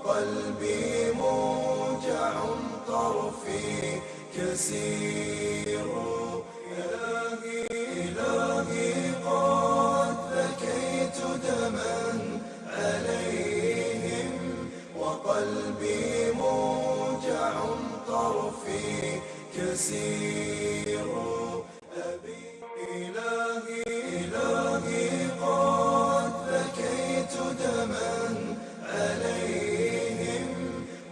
وقلبي موجع طرفي كسير إلهي قد بكيت دما عليهم وقلبي موجع طرفي كسير إلهي قد بكيت دما عليهم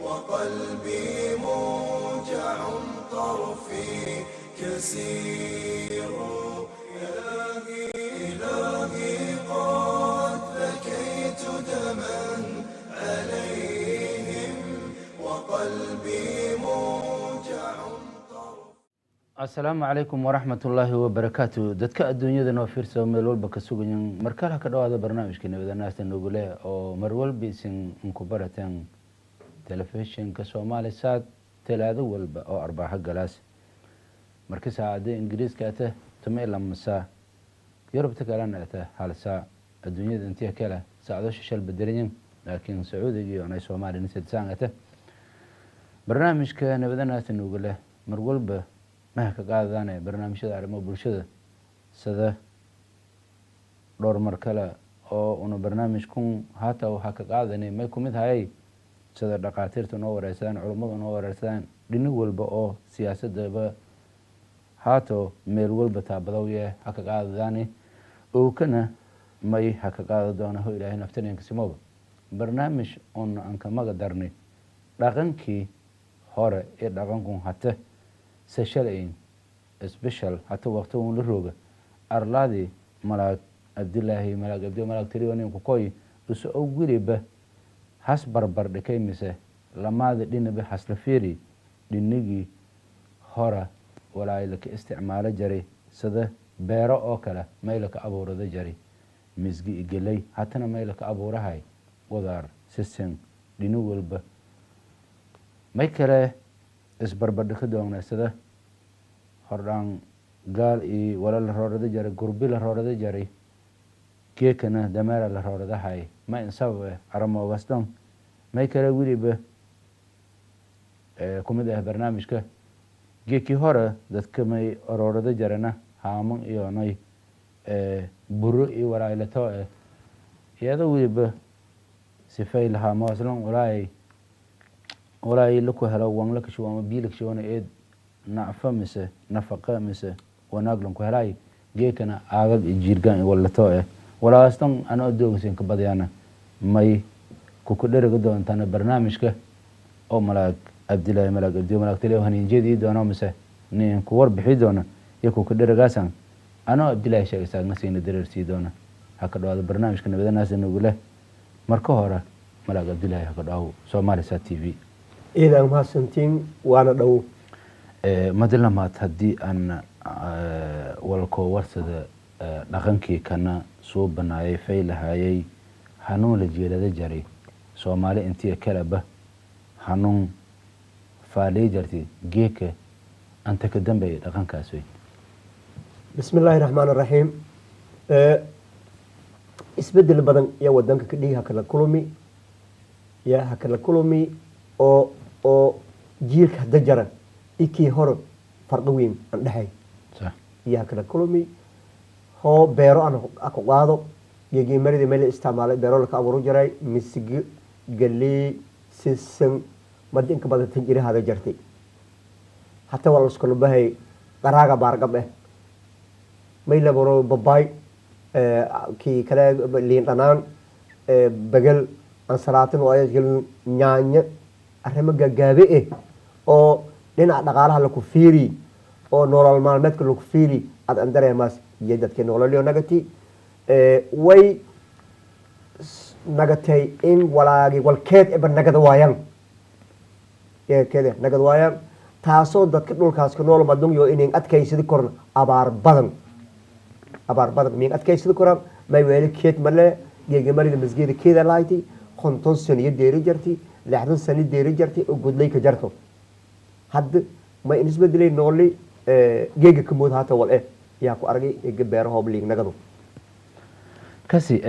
وقلبي موجع طرفي كسير إلهي قد بكيت دما عليهم وقلبي موجع السلام عليكم ورحمة الله وبركاته dadka adduunyada noo fiirsado meel walba ka sugan markale ka dhawaada barnaamijka nabada naasta nugule oo mar walba isin ku barataan telefishinka Soomaalisaad talaado walba oo arbaaxa galaas markii saacada ingiriiska ah tama lamasa Yurubta kalena ah hal saac adduunyada intii kale saacado shishal bedelayeen laakiin Sacuudiga iyo ay Soomaaliya nisad saacada barnaamijka nabada naasta nugule mar walba ma ka qaadana barnaamijyada arrimaha bulshada sida dhowr mar kale oo uu barnaamijku hata waxa ka qaadanay may kumid hayay sida dhaqaatiirta noo wareysan culimada noo wareysan dhinac walba oo siyaasadaba hata meel walba taabadawye ha ka qaadana oo kana may ha ka qaado doona oo Ilaahay naftaneenka simooba barnaamij on aan ka magadarnay dhaqankii hore ee dhaqanku hata سشلين سبيشال حتى وقتهم للروجة أرلادي ملاك عبد الله ملاك عبد ملاك تريونين كوكوي بس أوجري به حس بربر دكاي مسه لما دين به حس لفيري دينجي هرا ولا يلك استعمال جري سده بيرا أكله ما يلك أبو رد جري مزجي إجلي حتى ما يلك أبو رهاي وذار سسن دينو والب ما يكره isbarbar dhigdoona sida hordaan gaal iyo walaal roorada jaray gurbi la roorada jaray keekana dameera la roorada hay ma insabe aramo wasdan may kala wiliba kumida barnaamijka geeki hore dadka may roorada jarana haaman iyo nay buru iyo waraylato iyada wiliba sifay laha ma waslan ولا يلكو هلا وان لك شو ما بيلك شو أنا إيد نعفة مسه نفقة مسه وناقلن كهلاي جيك أنا عقب الجيرجان ولا طائع ولا أصلا أنا أدوم سين كبدي أنا ماي كوكدر قدو أنت أنا برنامج كه أو ملاك عبد الله ملاك عبد الله ملاك تليه هني جديد وأنا مسه نين كور بحيدونا يكو كدر قاسم أنا عبد الله شيء ساق نسين الدرسي دونا هكذا هذا برنامج كنا بدنا ناس نقوله مركوهرة ملاك عبد الله هكذا أو Soomaalisaad TV إذا ما سنتين وأنا دو مدلنا ما تهدي أن والكو ورثة نغنكي كنا صوب بناي فيل هاي حنون لجيلة جري Soomaali انتي كلبة حنون فالي جرتي جيك أنت كدم بي نغنك أسوي بسم الله الرحمن الرحيم اسبدل البدن يا ودنك كدي هكذا كلومي يا هكذا كلومي oo jiilka dajara ikii hor farqo weyn aan dhahay yaa kala kulmi ho beero aan ku qaado yeegi marida meel isticmaalay beero la ka abuuro jiray misig galey sisan madinka badatan jiray hada jartay hatta wala isku labahay qaraaga baargab may la baro babay ki kala liin dhanaan bagal aan salaatin oo ay nyaanya arrimo gagaabe oo dhinaca dhaqaalaha la ku fiiri oo nolol maalmeedka la ku fiiri ad andareemas iyo dadka nolol nagati way nagatay in walaagi walkeed iban nagada waayaan kede nagada waayaan taasoo dadka dhulkaas ka nool madun iyo inay adkaysid korn abaar badan min adkaysid koran may weeli keed male geega marida masgeeda keeda laaytay 50 sano iyo deeri jartay 60 sano deeri jartay oo gudlay ka jarto hadda ma isbedelay nooli geega ka mood hata wal yaa ku argay beeraha obliig nagado kasi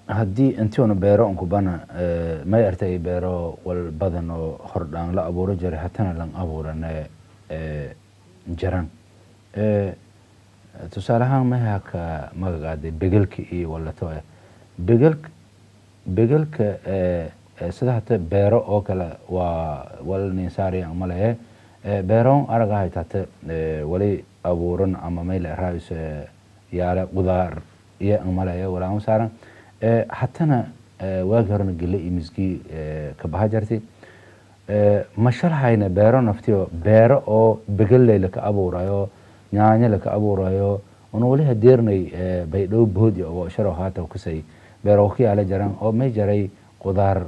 haddii intiuna beero unkubana may artay beero wal badan oo hordhaan la abuuro jiray hatana lan abuurane jaran tusaale ahaan maha ka magacaaday begelka iyo walato begelka sida hata beero oo kale waa wal ninsaariyan malehe beeroon aragahay tata wali abuuran ama mayla raayis yaala qudaar iyo malehe walaa saaran hatana waagi horena gele iyo miski ka baha jartay ma sharxayna beero naftiyo beero oo begelley laka abuurayo nyaanya laka abuurayo una wali hadeernay baydhow boodi oo sharo haata kusay beero ku yaala jaran oo may jaray qudaar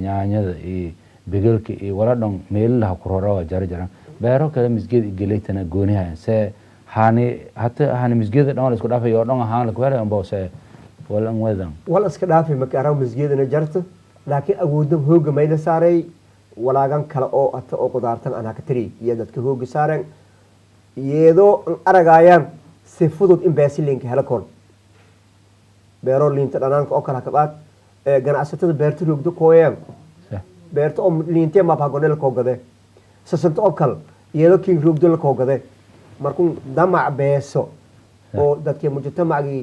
nyaanyada iyo begelka iyo wala dhan meelaha ku roro jaran beero kale misgeed gelaytana gooniha se hani misgeeda dhan la isku dhaafay oo dhan ahaan la ku heray boose wala wadan wala iska dhaafay markaa misgeedana jarto laakiin awoodan hooga mayla saaray walaagan kale oo ata oo qudaartan ana ka tiri iyo dadka hooga saaran iyadoo aragayaan si fudud in baasilinka hela koon beero liinta dhanaanka oo kala kabaad ganacsatada beerta roogdo kooyaan beerta oo liintee ma baagonel koo gade sasanta oo kale iyadoo king roogdo la koo gade markuu damac beeso oo dadka mujtamacii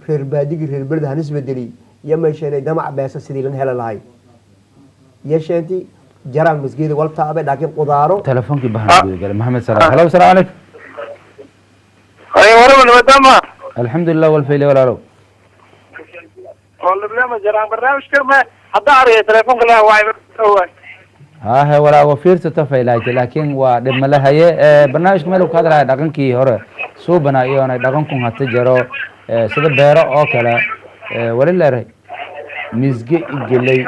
reer baadigi reer belda hanis bedeli iyo meeshay damac beeso sidii lan hela lahay yeeshanti jaraan masgeeda walta abe laakiin qudaaro telefoonki bahan gal maxamed salaam hello salaam alaykum ay warama wadama alxamdulillah wal fayli wala ro والله جرام برنامج كلمة حتى أريه تلفون كلها واعي ها ولا وفيرت تفايلات لكن ودم لها هي برنامج كمله كهذا لا دقن كي هره سو بنا إيانا دقن كم هتجرو سيد بيرا أكلا ولا رأي مزج الجلي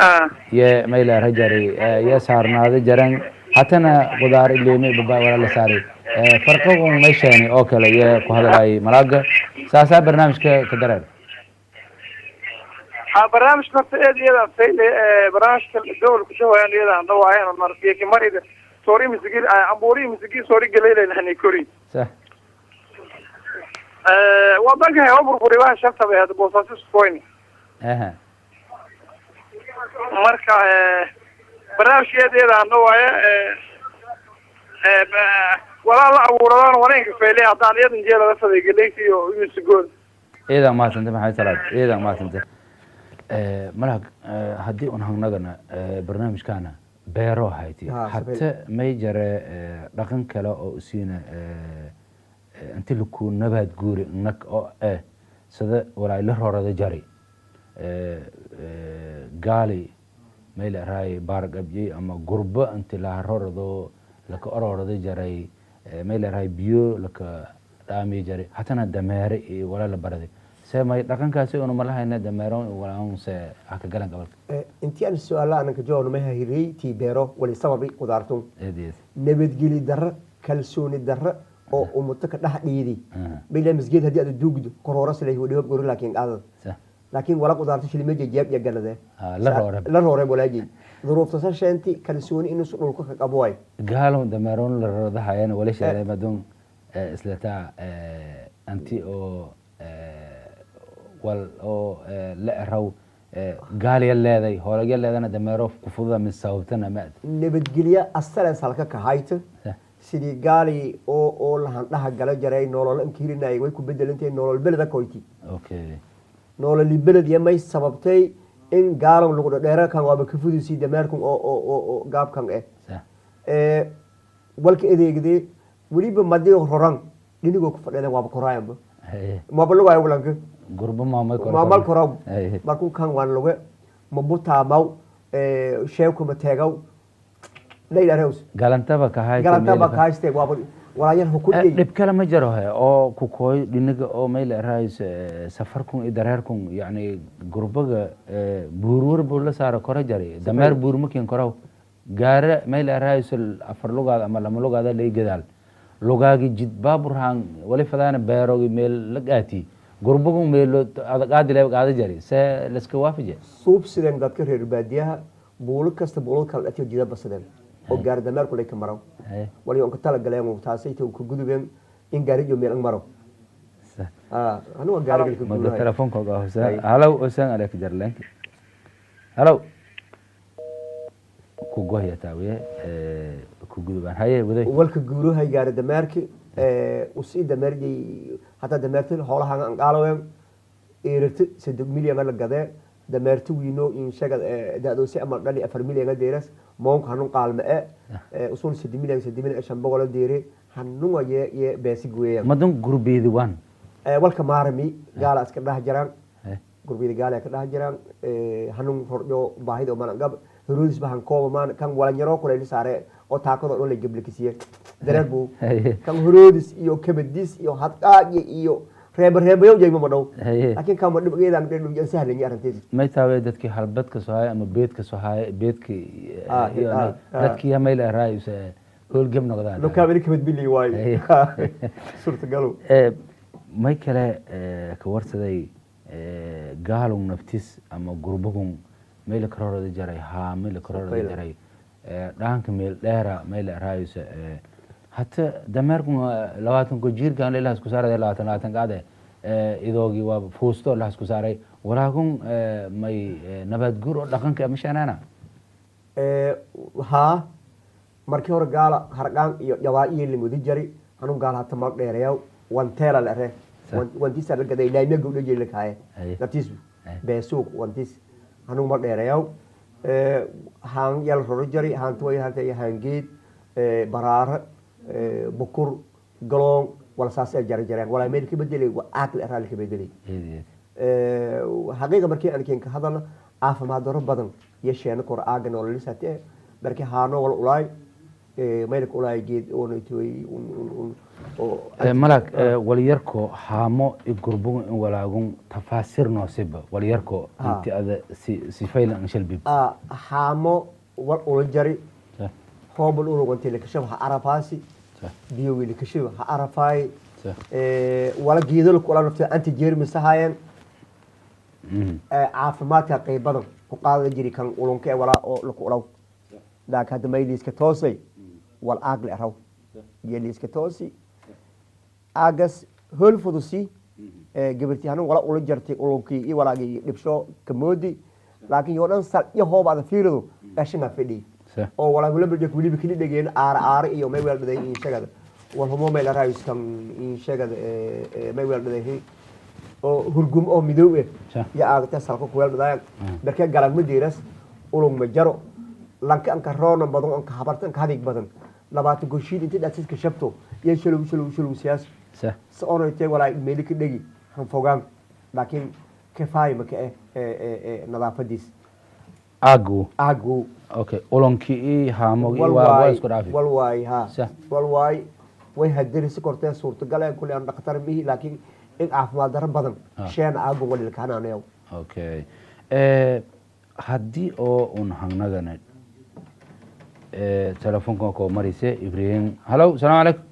يا ما إلى رجاري يا صارنا هذا جران حتى أنا قدار اللي مي ببا ولا لساري فرقهم مش يعني أكلا يا كهذا لا ملاقة ساسا برنامج كدرر برنامج كنت إيدا في برنامج الدول كشوا يعني إيدا عندو عين المرفيه كمريض سوري مسجين عبوري مسجين سوري قليل إنهني كوري صح وضعك هي عبر قريبان شفتها بهذا بوصاص كويني مركا برنامج إيدا عندو عين ولا لا عبوران ورين كفيلي عطان إيدا نجيلا لفظي قليتي ويسجون إيدا ما تنتبه محاي سلاد إيدا ما تنتبه ملك هدي ونهنغنا برنامج كان بيرو هايتي حتى ما يجرى رقم كلا أو سينا أنت لكو نبات جوري إنك أو سدا ولا له هذا جري قالي ما يلا راي بارق أبجي أما قربة أنت له هذا لك أرى هذا جري ما يلا راي بيو لك رامي جري حتى أنا دماري ولا لبردي سامي لكن كاسي أنا ملها إن دمرون ولا هم سأحكي كلام قبل. أنتي أنا السؤال أنا كجوان ما هي تي بيرو ولا سببي قدرتهم. إيه. نبت جلي درة كلسوني درة أو متكت لها يدي. بيلا مسجد هدي أدو دوجد كرورس اللي هو ديوب قرر لكن هذا. لكن ولا قدرتش اللي مجي جاب يجلا ده. لا رورب ولا يجي. ظروف تصير أنتي كلسوني إنه سؤال كوك أبوي. قالوا دمرون للرضا حيانا ولا شيء ما دون إسلتا أنتي أو wal oo la raw gaal yaleeday hore yaleedana dameero ku fududa min sababtana ma nabadgeliya asal salka ka hayto sidii gaali oo la handhaha gala jaray nolol inkirinay way ku bedelantay nolol belada koyti okay nolol belad yamay sababtay in gaalan lagu dheeraa kan waaba ka fududsi dameerku oo gaabkan walka adeegday waliba madii horan dinigo ku fadhida waaba koraayba ma balu way walanka gurbo maamul koraw markuu kan waan lagu mabutaamaw sheeko ma teegaw leeyahay hoos galantaba ka haystay walaayar hukudii dib kala ma jiro oo ku kooy dhinaga oo meel raayis safarkun idareerkun yani gurbaga buurur buu la saaro kora jari dameer buur ma keen koraw gaara meel raayis afar lugaad ama lama lugaad la gadaal lugaagi jid baaburhan wali fadana beerogi meel la gaati gurbagu meelo aad ilaa qaada jari se la iska waafije suub sideen dadka reer baadiyaha buul kasta buul kala dhatiyo jida basadeen oo gaar dameer kulay ka maraw wali on ka tala galeen taasay ku gudubeen in gaariyo meel maro أنا قال لك ما تلفونك وقاهوسا هلا وسان عليك جرلانك هلا كوجو هي تاويه كوجو بان هاي ودي walka guuraha gaar dameerki usii dameerji hata dameerti xoolaha aan qaalaweyn eerti 3 milyan la gadee dameerti wiino in shaga daadoosi ama dhali 4 milyan deeras moonka hanun qaalma usul 3 milyan 500 deere hanun ye beesi gooyay madan gurbeedi wan walka maarmi gaala iska dhax jiraan gurbeedi gaala ka dhax jiraan hanun horjo baahida oo man gab ruus bahan kooba man kan wala nyaro kule saare oo taakado oo la gablakisiye dareerbu kan huroodis iyo kabadis iyo hadqaaqi iyo reebayo jeeymo madhow laakiin kan madhib geedaan dheedu iyo sahlan yaranteed may taaway dadkii halbad ka soo hay ama beed ka soo hay beedkii iyo dadkii yamayl raayus hool gam noqdaan loo kaabili kabad billi waay suurta galo may kale ka warsaday gaalun naftis ama gurbugun meel karorada jaray ha meel karorada jaray dhaanka meel dheera meel raayus hatta dameerku 20 ko jiirkan leeyahay isku saaray 20 qaade idoogi waa fuusto la isku saaray waraagun may nabad guur oo dhaqanka mashaanana ha markii hore gaala harqaan iyo jawaa'iye limudi jari anuu gaala hata mar dheerayow wanteela la ree wantiisa la gaday laayme gowdha jeelay kaaye naftiisu beesuuq wantiis anuu mar dheerayow haan yal roro jari haan tuway haltay haangeed baraara bukur galon wala saas ay jarjareen wala meel ka bedelay waa aakil araal ka bedelay haqiiqa markii aan keen ka hadalna caafimaad daro badan yeesheen kor aagan oo lisatee markii haano wal ulaay meel ku ulaay geed oo nitooy malak waliyarko haamo igurbugun in walaagun tafaasir noosiba waliyarko inti ada si faylan shalbib haamo wal ula jari hoobul ulu wanti la kashaw ha arafaasi biyo wili kashaw ha arafaay wala geedol kula nafta anti jeermi sahaayeen caafimaadka qaybadan ku qaada jiri kan ulunka wala oo la ku ulaw daaka hada mayliiska toosay wal aqli araw yeeliiska toosi agas hol fudusi gabarti hanu wala ula jartay ulunkii iyo walaagii dibsho kamoodi laakiin yoo dhan sal iyo hoobaada fiirido qashinga fidhi oo wala wala bajak wili bikini dhageen aar iyo may weel dhaday in shagada wal humo meel raayis kan in shagada may weel dhaday oo hurgum oo midow ya aagta salko ku weel dhaday markay galan madiiras ulung ma jaro lanka an ka roona badan an ka habartan ka hadig badan labaatan goshiid intii dhaadsis ka shabto iyo shalow siyaas soonay tay wala meel ka dhagi han fogaan laakiin kifaay ma ka nadaafadiis agu okay ulonki haamogi waa isku dhaafi walwaay ha walwaay way hadiri si kortee suurtagal ah kulli aan dhaqtar mihi laakiin in caafimaad daro badan sheen agu wali ka hanaanayo okay haddii oo un hangnagana telefoonka ko marise Ibrahim hello salaam alaykum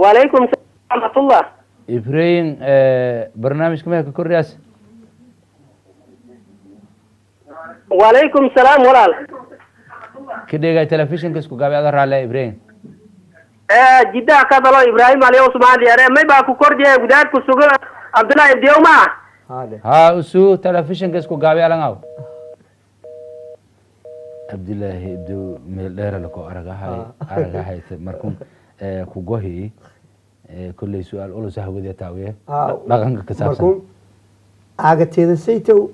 wa alaykum salaam rahmatullah Ibrahim barnaamijka ma ka koriyas وعليكم السلام ورال كده تلفزيون كسكو غابي ادر على ابراهيم جدا كدلو ابراهيم عليه عثمان يا ما باكو كوردي غدار كسوغ عبد الله ديوما ها اسو تلفزيون كسكو غابي على غاو عبد الله ابدو ميل دير لكو ارغا هاي مركم كو غوهي كل سؤال اولو سهودي تاويه دغنك كسابسن مركم اغتيده سيتو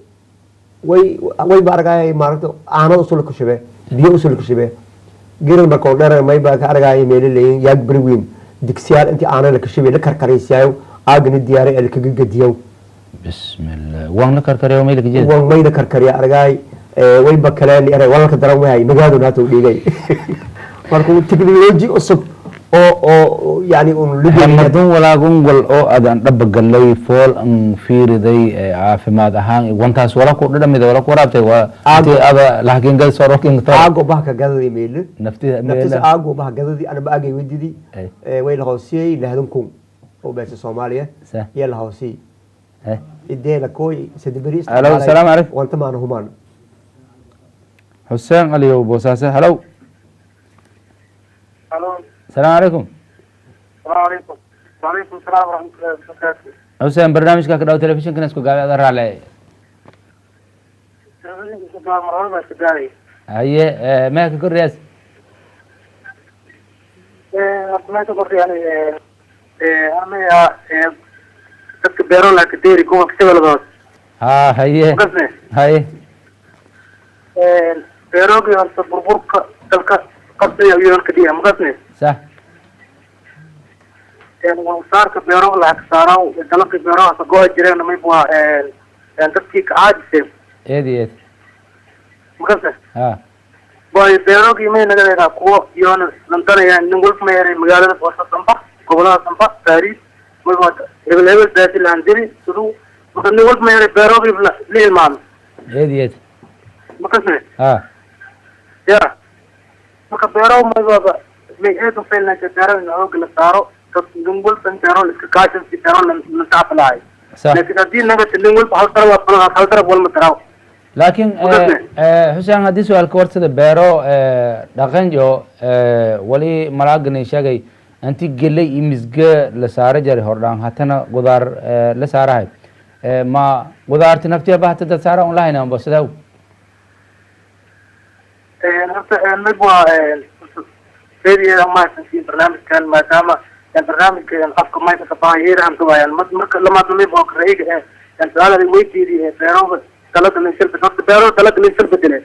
way baaragay maarto aanad usul ku shibay biyo usul ku shibay giran markoo dheer may baa ka aragay meelay yaag barweyn digsiyaal intii aanad la ka shibay la karkaraysayo aagni diyaari el ka gadiyo bismillah waan la karkariyo meel ka jeed waan may la karkariyo aragay way ba kale li aray walka daran way magaado naato dhigay markuu technology usub oo yani un lugu walaagun wal oo adan dhab galay fool an fiiriday caafimaad ahaan wantaas wala ku dhadhamida wala ku waraabtay waa intii ada laakiin gal soo rokin aago baa ka gadadi meel naftiisa aago baa gadadi ana ba aagay wadidi way la hoosiyay lahdan kun oo beesha Soomaaliya iyo la hoosiyay ideena kooy sadbariis hello salaam alaykum wanta maana humaan Hussein Ali Bosaase hello hello السلام عليكم السلام عليكم وعليكم السلام ورحمة الله وبركاته. xuseen barnaamijka ka dhaw telefishinkana isku gaabi ada raale haye meeka korriyaas meesha korri yani aniga dadka beero la kadeeri kuwa kashabaladood ha haye kasne haye beeroogi horta burburka dalka qabsaya iyo kadiya makasne sax saarka beero la saaro dalka beero asagoo jireen may bua dadkii ka caajisay eed makasne ha boy beeroogi may naga leedahay kuwa iyoona lantanaya nin walba ma yaray magaalada boosa samba gobolada samba paris mayba hebel daasi laandiri siduu marka nin walba ma yaray beeroogi la ilmaamo eed makasne ha ya marka beero mayba may eedu failna beero in xoog la saaro dad nin walba beero iska kaashan si beero la taafalaay sax laakiin haddii naga nin walba hal darab walma taraw laakiin xuseen haddii su-aalka warsada beero dhaqanjo wali malaagani sheegay anti gelay iyo misge la saara jari hordhaan hatana gudaar la saarahay ma gudaarti naftiaba hata dad saara un lahayna amba sidaa horta mayba feriyeeda mahadsantiin barnaamijkan maadaama barnaamijka afka mayka kabahayeerahan dubayaan marka lamaadna mayba raiga su-aalada weydiidi beerooga talada linshal horta beero talada linshal bedele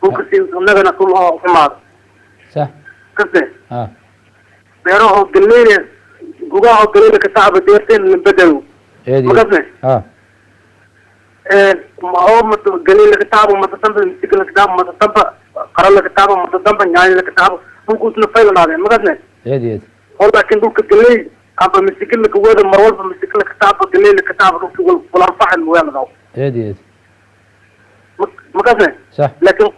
ukasi nagana sul oo xumaado sax kase ha beero oo galeyne gugaa oo galeyne ka tacba deerteen la bedelo makasne ha ma oo mato galeyne ka tacba mato damba misikala ka tacba mato damba qarala ka tacba mato damba nyaayla ka tacba dhulkuusna faylanaadeen makasne eed oo laakiin dhulka galey amba misikala ka wada mar walba misikala ka tacba galeyne ka tacba dhulki walanfaxan weeladaw eed makasne sax laakiin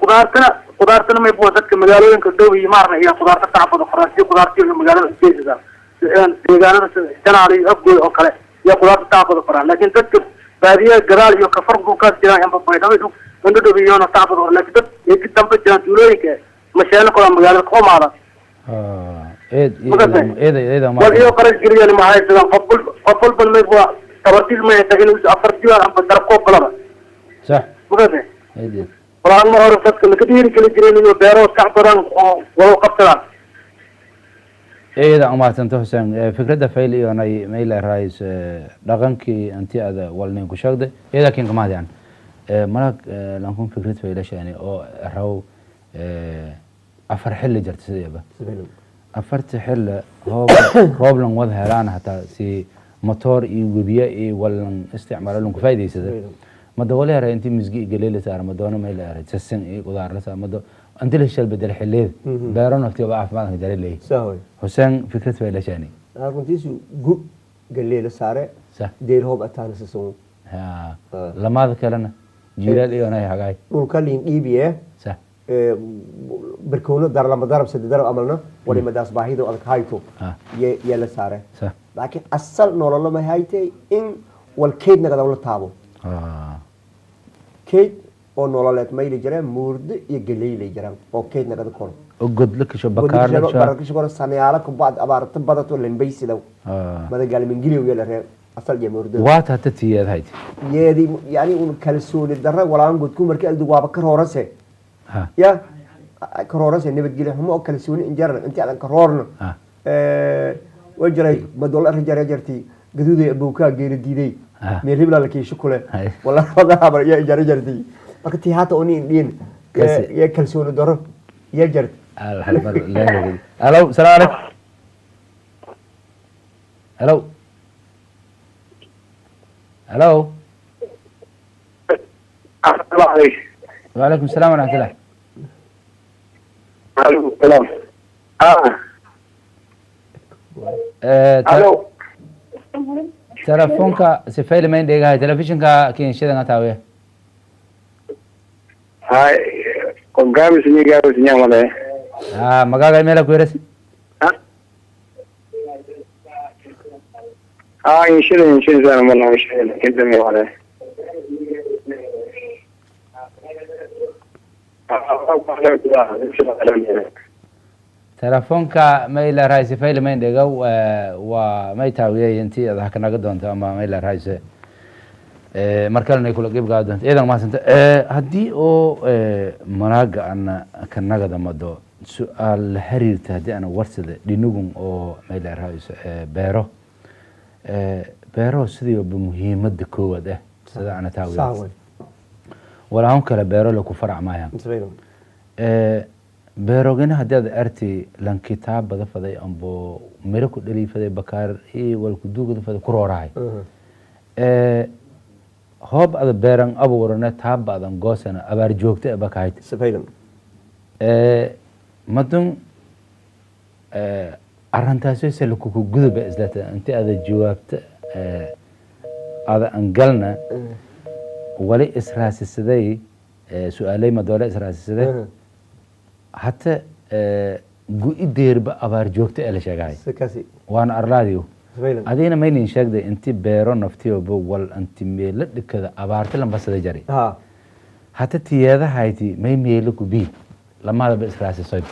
qudaartana may bua dadka magaalooyinka dhow iyo maarna iyo qudaarta tacbada qoraasiyo qudaartiyo magaalada jeesida deegaanada janaal iyo afgooy oo kale iyo qudaarta tacbada qoraan laakiin dadka baadiyaha gadaal iyo kafar dhulkaas jiraan amba baydhabo indho dhow iyona tacbada qoran laakiin dad eki dambe jiraan tuulooyinka masheeno kola magaalada koomaada wal iyo qarash geliyaan ma haysadaan qof walban may bua tabartiis may tagin afar jiwaan amba darabkoo kalaba sax makasne eed walaan ma hore dadka laka dhiiri kala jireen iyo beero kacbadan oo wada qabsadaan eeda umaadsanta xuseen fikradda fayl iyonay mayla raayis dhaqankii anti ada walnin ku sheegday eeda kin kamaadyan malag lankun fikrad faylashaani oo raw afar xilli jirta sideeba afarta xilli rooblan wada helaan hataa si motor iyo webiye iyo walan isticmaalo lanku faa'iidaysada mada wali hore intii misgi galeyla saar madoono mayla hore sasin iyo qudaar la saar mado anti la shal bedel xilleed beero naftiga caafimaadka dareelay sahoy xuseen fikrad faylashaani runtiisu gu galeyla saare sax deer hoob ataana sasoo ha lamaada kalena jiiraal iyo anay hagaay dhulka liin dhiibiye sax barkoono dar lama darab saddex darab amalna wali madaas baahido adag hayto ya la saare sax laakiin asal nolol ma haytay in wal keed naga dawla taabo keed oo nololeed mayli jireen muurdo iyo galeyli jireen oo keed naga koro oo godla kasho bakaar la kasho sanayaala ku baad abaarta badato lembaysido mada galmingiliyo yela reer asal ya muurdo waata tatiyad hayd yeedi yani un kalsooni darra walaan god ku markii aldu waaba ka roorase ya ka roorase nabadgelyo xumo oo kalsooni injaran intii aan ka roorno wajiray madola rajara jarti gaduuday abuuka geeri diiday meel hibla la kiisho kule wala wadaaba ya jara jarti marka tii hata oni indin ya kalsooni darro ya jart hello salaam alaykum hello hello وعليكم السلام ورحمة الله. وعليكم السلام. الو تلفونك سفيل مين ديغا تلفزيونك كين شيدا تاوي هاي كون غامي سني غامي سني ماله مغاغا ميلا كويرس ان شاء الله زين والله ان شاء الله كنت مي ماله telefoonka mayla raayse fayle mayn dhego waa may taawiyay intii aad ka naga doonto ama mayla raayse markalena kula qeyb qaado doonto idan ma santa haddii oo manaaga ana ka naga damado su'aal la xiriirta haddii ana warsada dhinugun oo mayla raayse beero sidii muhiimadda koowaad ah sida ana taawiyay walaahun kale beero la ku farac maayaan beerogina haddii aad arti lan kitaab bada faday ambo miro ku dhali faday bakaar wal ku duugada faday ku roorahay hoob ada beeran abuurana taab adan goosana abaar joogta bakaayt madun arrintaasoo se laku guduba islata intii ada jawaabta ada angalna wali israasisaday su'aalay madoole israasisaday hatta gu-ideerba abaar joogta ee la sheegay waana arlaadiyo adina maynin sheegday inti beero naftiyoba wal anti meela dhikada abaarta lambasada jari hatta tiyeedahayti may meela ku bii lamaadaba israasisoy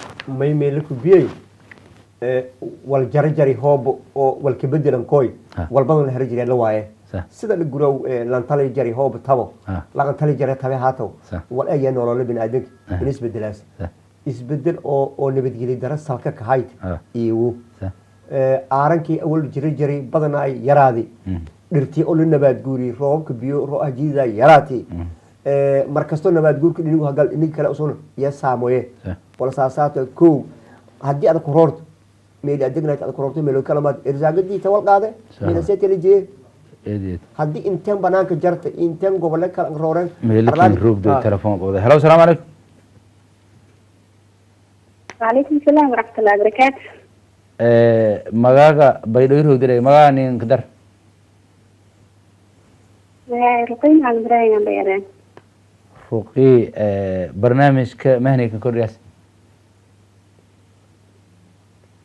may meela ku biyey wal jarjari hoob oo wal kabedelan koy walbadan la heri jiray la waaye sida la gurow lan tali jari hoob tabo la tali jari tabe haato wal ay nolol bin adag isbedelaas isbedel oo nabadgelyo dara salka ka hayd iyo aarankii awal jiri badan ay yaraadi dhirtii oo la nabaad guuri roobka biyo roo ajiida yaraati markasto nabaad guurka dhinigu hagal inig kale usoo ya saamoye wala saasaata ko hadii aad ku roorto meel adagnayd aad ku roorto meel kalamaad irsaagadii tawal qaade meel seetelije hadii intaan banaanka jarta intaan gobole kala rooreen meelkii roobdo telefoon qowda hello salaam alaykum وعليكم السلام ورحمة الله وبركاته. مغاغا بيدوير هدري مغاغا نين قدر. رقيم على براين بيران. رقي برنامج كمهني ككورياس.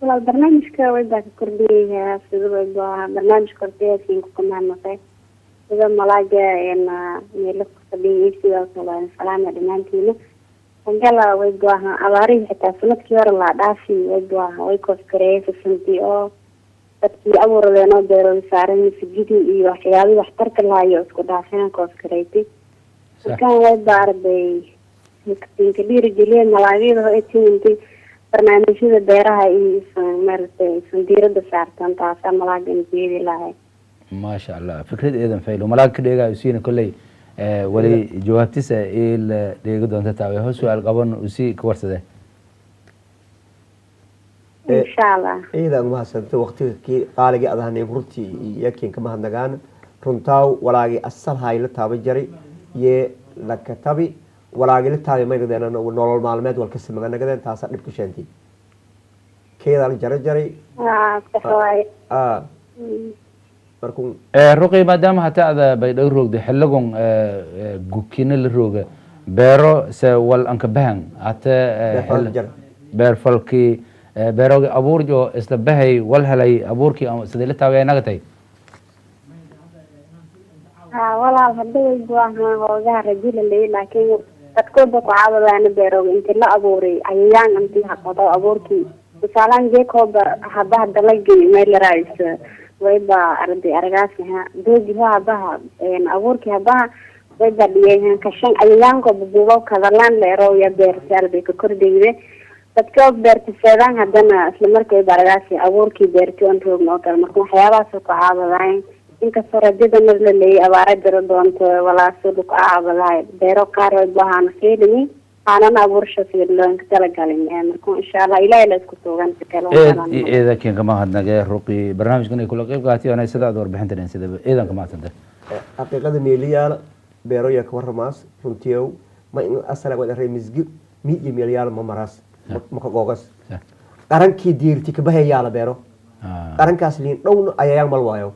والله البرنامج كويبا كردي في برنامج كردي في كنا نقي. إذا ملاجا إن يلف كردي يسوي وصلا سلامة دمانتينا. وجلا ويجواها أبارين حتى سنة كبار الله دافي ويجواها ويكوس كريه في سنتي أو تبكي أمور لنا بيرو سارني في جدي وحيالي واحترك الله يوسكو دافين كوس كريتي وكان ويبار بي مكتين كبير جليل ملاويد هو إتين انتي برنامج هذا بيرها مرتي سندير بسارتان تاسا ملاقين بيدي الله ما شاء الله فكرة إذن فايلو ملاك كديغا يسينا كلي ولي جوابتيسا إيه ديغو دونتا تاوي هو سؤال قبل وسي كورسده إن شاء الله إذا ما سنت وقتك كي قالجي أذهني برتي يكين كما هندجان رنتاو ولاجي أصل هاي للتابع جري يه لكتابي ولاجي للتابع ما يقدر أنا ونور المعلومات والكسر مجانا كذا تاسع نبكشنتي كذا الجري كفاية markuu ruqi maadaama hata ada bay dhowr roogde xilligon gukina la rooga beero se wal anka bahan hata beer falki beerogi abuur jo isla bahay wal helay abuurkii sidee la taagay naga tay walaal hadday go'aan hoogaha rajul leey laakiin dadkooda ku caawidaan beerogi inta la abuuray ayaan intii haqado abuurkii misalan jeekooba haba dalagii meel raayis ويبا أردي أرجاسها دوجي هو بها يعني أوركي بها ويبا بيجي كشان أيام كبجوا كذلان ليرو يبير سالبي ككردي تذكر بيرتفاعان هذانا أسلمرك ويبا أرجاسي أوركي بيرتون روم نوكر مركون حياة سوق عابدين إنك صار جدا مثل اللي أبارد ردونت ولا سوق عابدين بيرو كارو بها نسيدني أنا أبورش في اللون كتلقالين يعني مركون إن شاء الله إلى إسكتوغان تكلم إذا كان كما هذا جاي رقي برنامج كنا يقول لك قاتي أنا سيدا دور بحنتين سيدا إذا كما تنتهي حقيقة مليار بيرويا كورماس فنتيو ما إنه أصلا قد رأي مزج 100 مليار ممارس مكوكس قرن كي ديرتي كبه يالا بيرو قرن كاسلين لون أيام ملوايو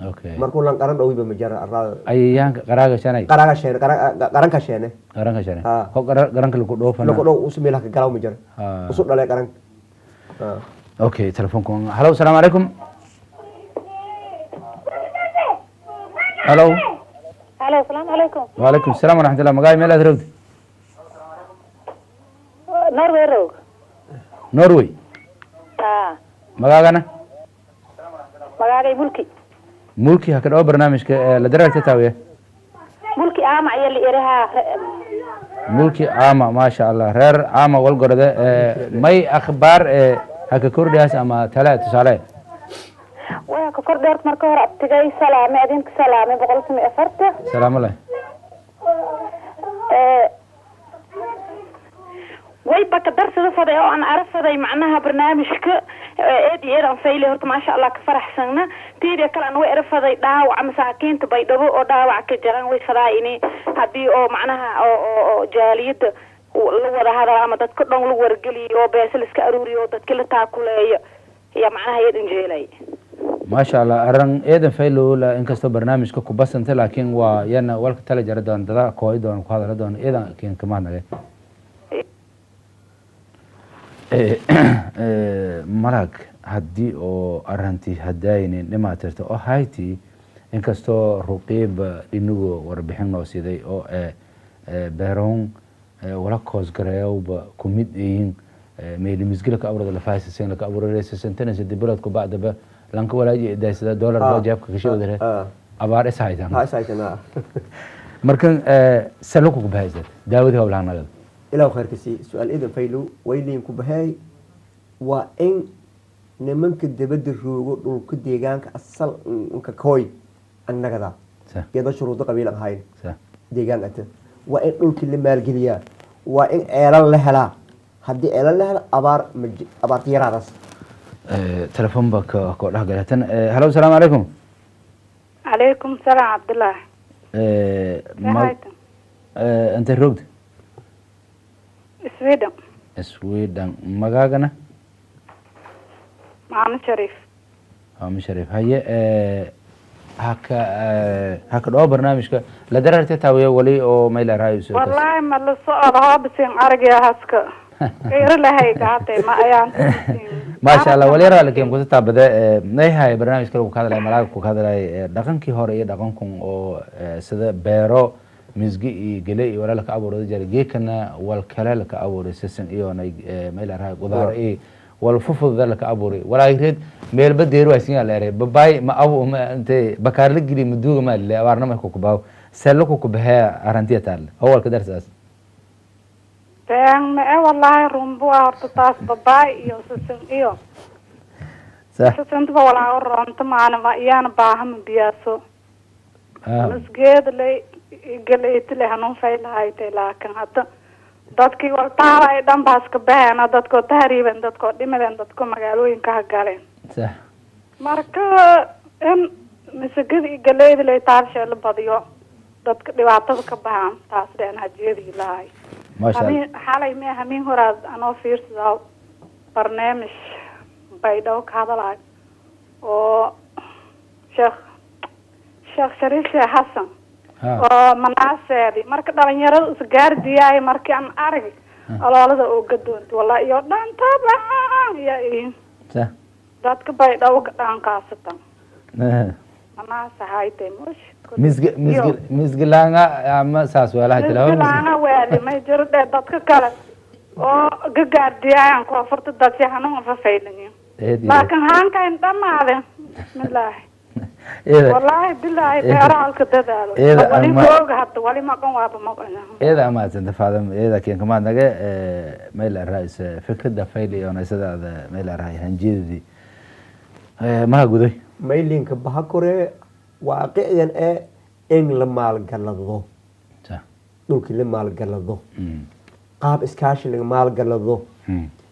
اوكي markuu lan qaran dhawi ba majara arada ayaanka qaraaga shanay qaranka sheene ho qaranka lagu dhoofana lagu dhoof usoo meel ka galaw majara usoo dhalay qaran okay telefoonku hello assalamu alaykum hello assalamu alaykum wa alaykum assalam wa rahmatullah magay meel aad rogd Norway magaagana magaalay mulki ha ka dhaw barnaamijka la daraarta taawiye mulki ama ayaa la iraha mulki ama ma sha Allah reer ama wal gorada may akhbaar ha ka kordhiyaas ama tala tusaale waa ka kordheer marka hore abtigay salaame adinka salaame 140 salaam alaykum way baka darsada faday oo aan arfaday macnaha barnaamijka eedan fayle horta ma sha Allah ka faraxsana tiida kale aan way arfaday dhaawac masaakiinta bay dhabo oo dhaawac ka jiran way fadaayini hadii oo macnaha oo jaaliyada la wada hadal ama dadka dhan lagu wargeliyo oo beesal iska aruuriyo dadka la taakuleeyo ya macnaha eedan jeelay ما شاء الله أرن إذا فيلو لا إنك استو برنامج كوكو بس أنت لكن ويانا والك تلا جردان دلا كويدون وهذا ردون إذا كين كمان عليه ملاك هدي أو أرنتي هدايني لما ترتو أو هايتي إنك استو رقيب لنوجو وربحين نوسيدي أو بهرون ولا كوز قريو بكوميدين ميلي مزجلك أورد الفايس سين لك أورد رئيس سنتين سدي بلدكو بعد به لانك ولا جي $10 جابك كشيء ودره أبار إسحايتان إسحايتان مركن سلوكك بهايزت داود هو بلعنا قد إلا وخير كسي سؤال إذا فيلو ويلين كبهاي وإن نمنك دبد الروج وكديجانك أصل إنك كوي أنك ذا يدا شروط قبيلة هاي ديجان أنت وإن نقول كل ما الجليا وإن إعلان لهلا هدي إعلان لهلا أبار تيراس تلفون بك أقول لها قالتن هلا السلام عليكم عليكم السلام عبد الله أنت الرقد سويدن مقاقنا محمد شريف هيا هكا دو برنامجك لا دررت تاويه ولي او ميل رايس والله ما لا سؤالها بسين ارجع هاسك غير لهي قاعتي ما ايان ما شاء الله ولي راه لكن كنت تابده نيهاي برنامج كلو كهدلاي ملاك ku hadlay dhaqankii hore iyo dhaqankun oo sida beero misgi iyo gale iyo walaalka abuurada jari geekana wal kale ka abuuray sisan iyo meel raay qudaar ee wal fufud laka abuuray walaay reed meel badeeru aysan la eray babay ma abu ma intee bakaar la gili maduuga ma la awarna ma ku baaw salku ku bahaa arantiya taal awal ka darsaas ما والله رمبوا أرتاس بباي يوسفن إيو صح سنت بولا ورانت معنا ما إيانا باهم بياسو مسجد لي قلت له هنون فيل هاي لكن حتى dadkii waltaala ay dhan baas ka baahana dadkoo tahriiban dadkoo dhimadan dadkoo magaalooyinka hagaleen sax marka in masagadi galeedi lay taarshe la badiyo dadka dhibaatada ka bahan taas dhan hajeedii lahay ما شاء الله حالي ما همين هراز أنا فيرس ذا برنامج بيدو كهذا و شيخ شريف حسن ومناس هذه مركز على يرد سجار دياي مركز عن أرجع على هذا وقدون والله يودان تابع يا إيه صح ذاتك بيدو كدان كاستا مناس هاي تمش مسجلانا أما ساس ولا هاي تلاهم مسجلانا ولا ما يجرد dadka kale oo gagaardiyaan ku afarta dad si xanuun fafaynayo laakiin haankan dhamaade bismillah wallahi billahi beeralka dadaalo wali jooga hadda wali ma qan waaba ma qan إذا ما تنتفاهم إذا كان كمان نجى ميل الرئيس فكرة فايلي أنا سيدا ميل الرئيس هنجيدي ما قدوي ميلين كبهكورة واقعيا إن لما الجلده دولك لما الجلده قاب إسكاش لما الجلده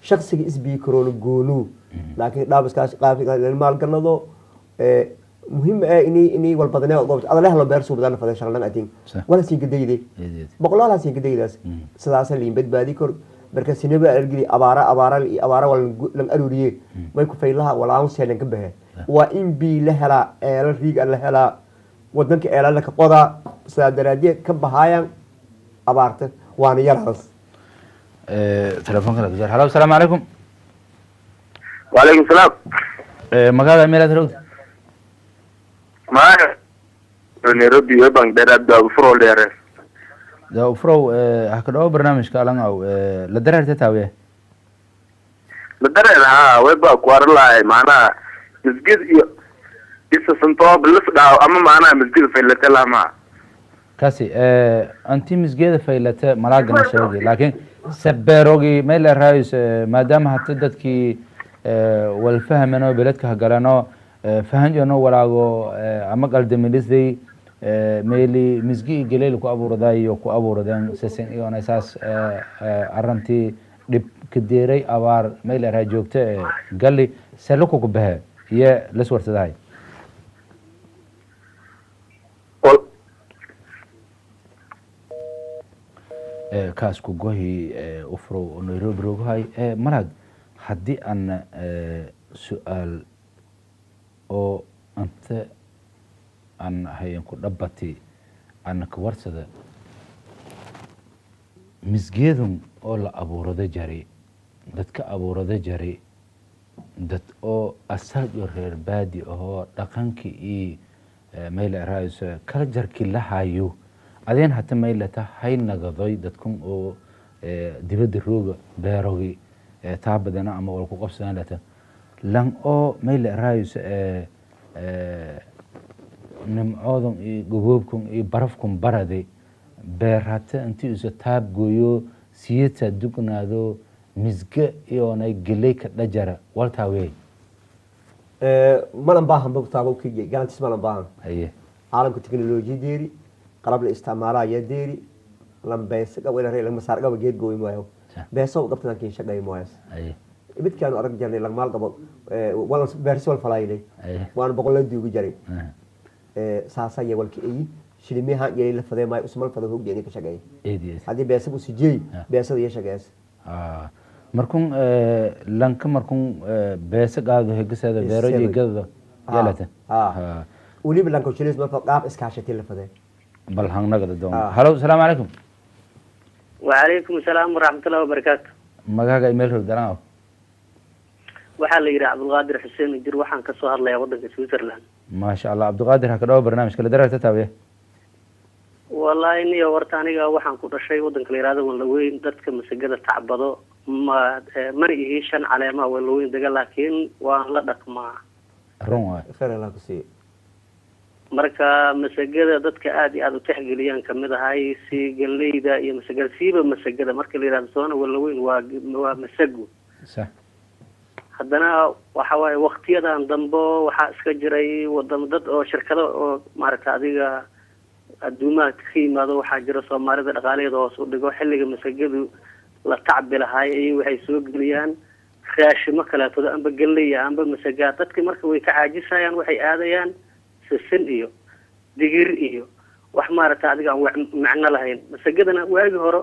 شخص يسبيكرون الجولو لكن لا بس كاش قاب لما الجلده مهم إني والبدنية والضبط هذا له بيرسو بدنا فدا شغلنا أتين ولا شيء جديد بقول لا شيء جديد سلاسل اللي بيت بادي كور بركة سينبا الجديد أبارة ولا لم أروريه ما يكون في لها ولا عون سهل كبه وإن بي لهلا الريق لهلا ودنك إعلان لك قضاء سادرادية كبهايا أبارته وأنا يرهص تلفون كذا بجار هلا السلام عليكم وعليكم السلام مقالة ميلاد رود ما نيروبي يبان دراد فرو ليرس ده فرو هكذا برنامج كلام أو لدرجة تتاويه مدرنا ها ويبقى كوارلا معنا مسجد إسا سنطوب لفدا أما معنا مسجد في اللي تلا ما كاسي أنتي مسجد فايلة ملاقة مشاهدي لكن سبيروغي ما إلا رايس ما دام هتدد كي والفهم أنه بلدك هقرانو فهن جانو ولاغو أما قال دميليس ميلي مسجي قليل كو أبو رداي وكو أبو ردان سيسين إيوان أساس أرنتي دب كديري أبار ميلي راي جوكتا قال لي سلوكو كبها هي لسور تداي kaasku gohi ufro nairobi rogahay marag haddii aan su-aal oo anta aan hayan ku dhabati aan ka warsada misgeedun oo la abuurada jari dadka abuurada jari dad oo asal iyo reer baadi ahoo dhaqankii iyo meel raayso kala jarkii la hayo adeen hata maylata hay nagaday dadkun oo dibadda rooga beerogi taa badana ama wal ku qabsadaan lata lan oo mayl raayus nimcoodan iyo goboobkun iyo barafkun barade beerata intii isu taab gooyo siyata dugnaado misga iyo nay gelay ka dhajara waltaa weey malan baahan bogtaabo kii galantis malan baahan haye caalamka teknolojiyadeeri qalab la isticmaalaya deeri lambeys qawila reer lama saar qaba geed gooy maayo beeso qabtan kiin shaqay maayo haye mid kaan arag jarnay lag maal qabo wala beerso wal falaayay waan boqoladii ugu jaray saasay walki ay shilimaha yeelay la faday maayo usmal faday hog jeeni ka shaqay hadii beeso si jeey beesada iyo shaqays markun lanka markun beesa qaado hegasada beeroji gado yalata ولي بلانكو شليس ما فقاب اسكاشتي اللي فدي بل هنغنغد دوم هلو السلام عليكم وعليكم السلام ورحمة الله وبركاته مغاغا ايميل هرداناو waxaa la yiraahdaa Abdulqaadir Xuseen Jir waxaan ka soo hadlayaa wadanka Switzerland ما شاء الله عبدالقادر هكذا برنامج kala dararta taabiya wallahi niyo warta aniga waxaan ku dhashay wadanka la yiraahdo Walaweyn dadka masagada tacbado ma ihi shan caleema Walaweyn daga laakiin waan la dhaqmaa run waa khayr Allah ku sii marka masagada dadka aad iyo aad u tixgeliyaan kamid ahay si galeyda iyo masagada marka la yiraahdo soona Walaweyn waa masago sax haddana waxa waaye waqtiyadan dambo waxaa iska jiray wadamo dad oo shirkado oo maaragta adiga adduumaha ka yimaado waxaa jira Soomaalida dhaqaaleeda hoos u dhigo xilliga masagadu la tacbi lahaay ay waxay soo geliyaan raashimo kala toda amba galleeya amba masaga dadka marka way ka caajisayaan waxay aadayaan sisin iyo digir iyo wax maaragta adiga macna lahayn masagadana waagi hore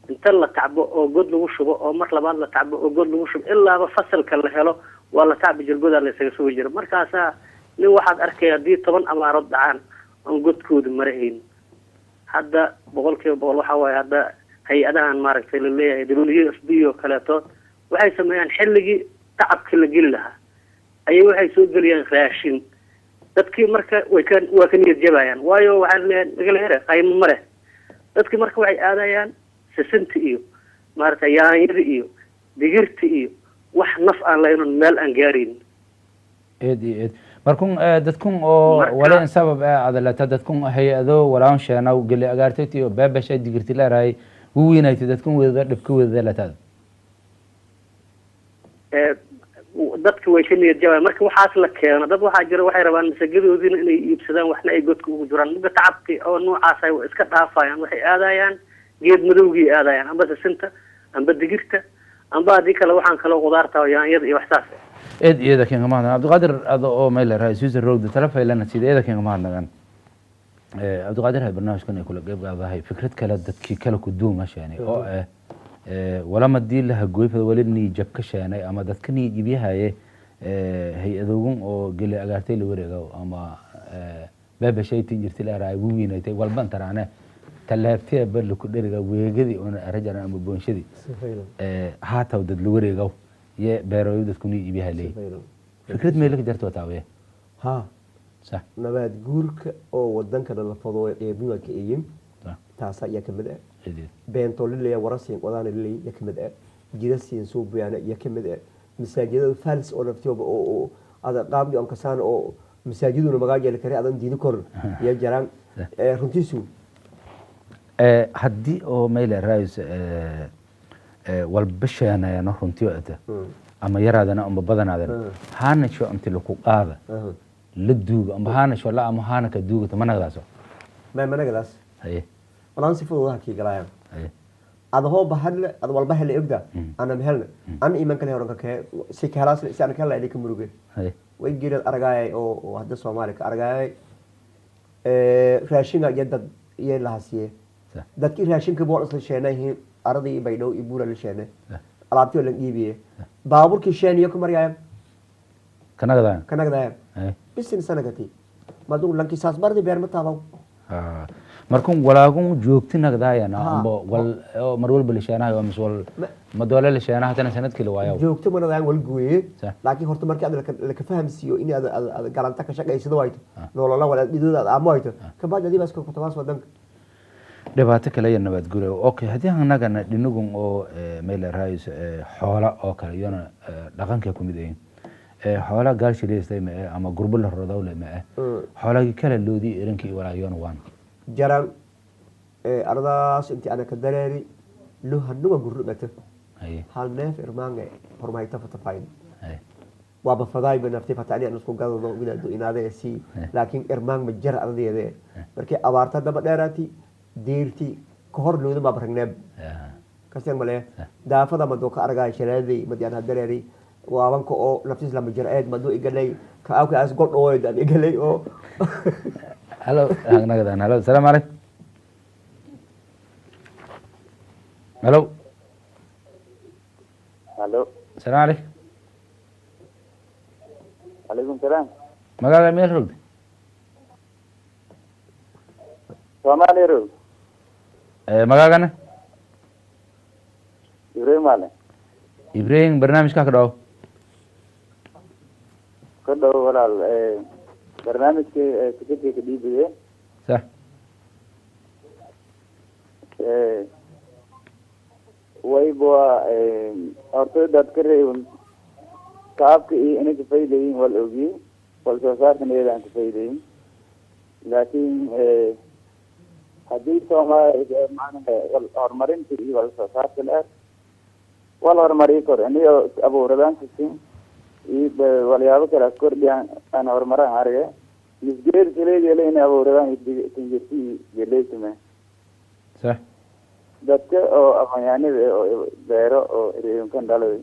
inta la tacbo oo god lagu shubo oo mar labaad la tacbo oo god lagu shubo ilaa fasalka la helo waa la tacbi jirgoda la isaga soo jiro markaas nin waxaad arkay hadii 10 amaarad dhacaan aan godkooda marayn hadda boqolkiiba waxa way hadda hay'adahan maaragtay la leeyahay WFP iyo kale to waxay sameeyaan xilligii tacabka la geli lahaa ay waxay soo galiyaan raashin dadkii marka waa ka niyad jabayaan waayo waxa laga leeyahay qaymo mare dadkii marka waxay aadayaan sisinta iyo maarta yaanyada iyo digirta iyo wax naf aan lahayn meel aan gaarin eed markun dadkun oo wala sabab adalata dadkun hay'ado walaan sheena u gali agaartay iyo baabasha digirti la raay wiinaytay dadkun wada dhibka wada latada dadka way ka niyad jabaan marka waxaas la keeno dad waxa jira waxay rabaan masagadoodina inay iibsadaan waxna ay godka ugu jiraan muga tacabki oo noocaas ay iska dhaafayaan waxay aadayaan geed madowgii aadayaan amba sisinta amba digirta amba hadii kale waxaan kala qudaarta yaanyada iyo waxsaas iyada kan ma hadana Abdulqaadir ado oo meel raayis roogda telefoonana sidayda kan ma hadana Abdulqaadir barnaamijkan ay kula qayb qaadahay fikrad kale dadkii kala ku duuma shaanay oo wala ma dii la gooyfada wali ni jabka shaanay ama dadka ni jibiyahay hay'adoon oo gali agaartay la wareego ama baabashaytin jirtay la raay wiinaytay walban taraana talaabtay bal ku dhiriga weegadi oo rajana ama boonshadi haata dad la wareego ye beeroyo dadku ni jibiyahay fikrad meel ka jarto taawe ha صح نبات جورك أو ودن كذا الفضاء يبنوا كأيام تاسع يكمل بين طول اللي وراسين وضعنا اللي يكمل جلسين صوب يعني يكمل masaajidada falis oo naftooba oo ada qaabdi on kasaan oo masaajiduna magaajeel kare adan diidi kor iyo jaraan runtiisu haddii oo meyle raayis walbasheenayano runtii ata ama yaraadana ama badanaadana haanasho inti laku qaada la duuga ama haanasho la ama haanaka duugata managdaaso managadaas haye walaan si fudud halkii galayaan ada hoo bahadle ada walba hele ogda ana mehelna ana iman kale horanka kee si kalaas si ana kala ilaa ka muruge haye way geelad aragay oo hadda Soomaali ka aragay raashinga yadda iyo lahasiye dadkii raashinka bool isla sheenayeen aradii baydhow iyo buura la sheenay alaabtii la iibiye baaburkii sheeniyo ku marayaan kanagdaan bisin sanagati madu lanki saas bardi beer ma taabaw markun walaagun joogti nagdaayana amba wal mar walba la sheenayo ama wal madoole la sheenayo tan sanadkii la waayo joogti ma nagdaan wal gooyee laakiin horta markii aad la ka fahamsiyo in aad galanta ka shaqaysido wayto nolola wala dhidooda ama wayto ka baad adibaas ku tabaas wadanka dhibaato kale iyo nabad guri okay hadii aan nagana dhinagun oo meel raayis xoola oo kale iyana dhaqanka ku mid yihiin xoola gaashileystay ma ama gurbo la rodawle ma xoolagi kala loodi irinki walaayoon waan jaran ardaas intii ana ka dareeri loo hanuga gurubata hal neef irmaange hormayta fatafayn waa bafadaay banafti fatani aan isku gadado inaade si laakiin irmaan ma jar ardeede markii abaarta daba dheeraati deerti ka hor looda ma baragneeb kaseen male daafada ma dooka argay shaleeday madiyana dareeri waabanka oo naftiis lama jiraad ma doo igalay ka awka as god oo dad igalay oo hello nagadan hello salaam alaykum hello hello salaam alaykum alaykum salaam magaala meel rog Soomaali rog magaalana Ibrahim barnaamijka ka dhaw walaal barnaamijka tikidka dhiibay sax waybo horta dad ka reeban kaabka iyo inay ka faa'iideeyeen wal ogi wal soo saarkan ay ka faa'iideeyeen laakiin haddii Soomaaliya macnaheedu horumarinta iyo wal soo saarka la wal horumari karo aniga abuuradaan sisin iyo walyaabo kala kordhiyaan aan horumaran arag misgeer kaleeyay inay abuuradaan tinjisi geleysma sax dadka oo aqoonyahanada oo beero oo reebankan dhalay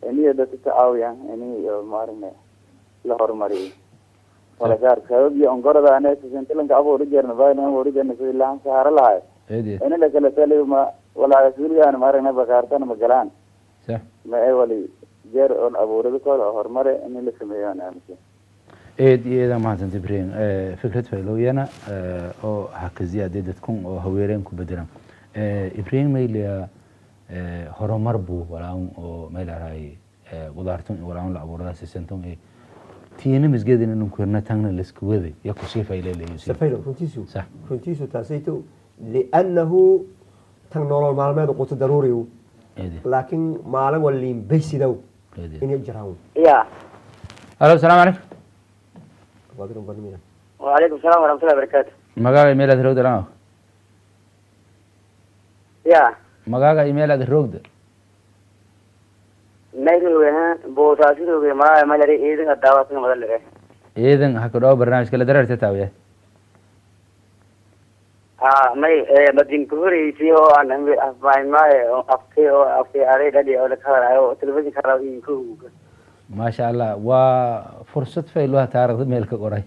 aniga dadka caawiyaan aniga maarne la horumariyo wala gaar sababii on gorada anay sintilanka abuur jeerna baayna abuur jeerna si laan saara lahay ana la kala talima wala suuliyan maarna bakaartan magalaan sax ma ay wali jeer on abuurada kala horumare in la sameeyaan aaminsan iyada maanta Ibrahim fikrad faylooyana oo hakaziyaad dadkun oo haweereen ku bedelan Ibrahim meeliya horumar buu walaan oo meelahay qudaartun walaan la abuurada sisantum tiina misgeedin inuu kurna tagna lisku waday ya ku sii fayleeyay safaylo runtiisu taasayto li'annahu تكنولوجيا معلومات قوت ضروري لكن معلم واللي بيسيدو إن يجرهم يا الو السلام عليكم وعليكم السلام ورحمة الله وبركاته مقاقا إيميل أدروغ دلانو يا مقاقا إيميل أدروغ دل نيرو وها بوساسيرو وها ما مالري إيدن الدعوة مدل لغاية إيدن هكذا برنامج كلا درار تتاوية ماي مدين كوري فيه أنا أفاي ما أفكي عليه دادي أو لكهر أو تلفزيون كهر ينكو ما شاء الله وفرصة فيلوها تعرض ميلك قري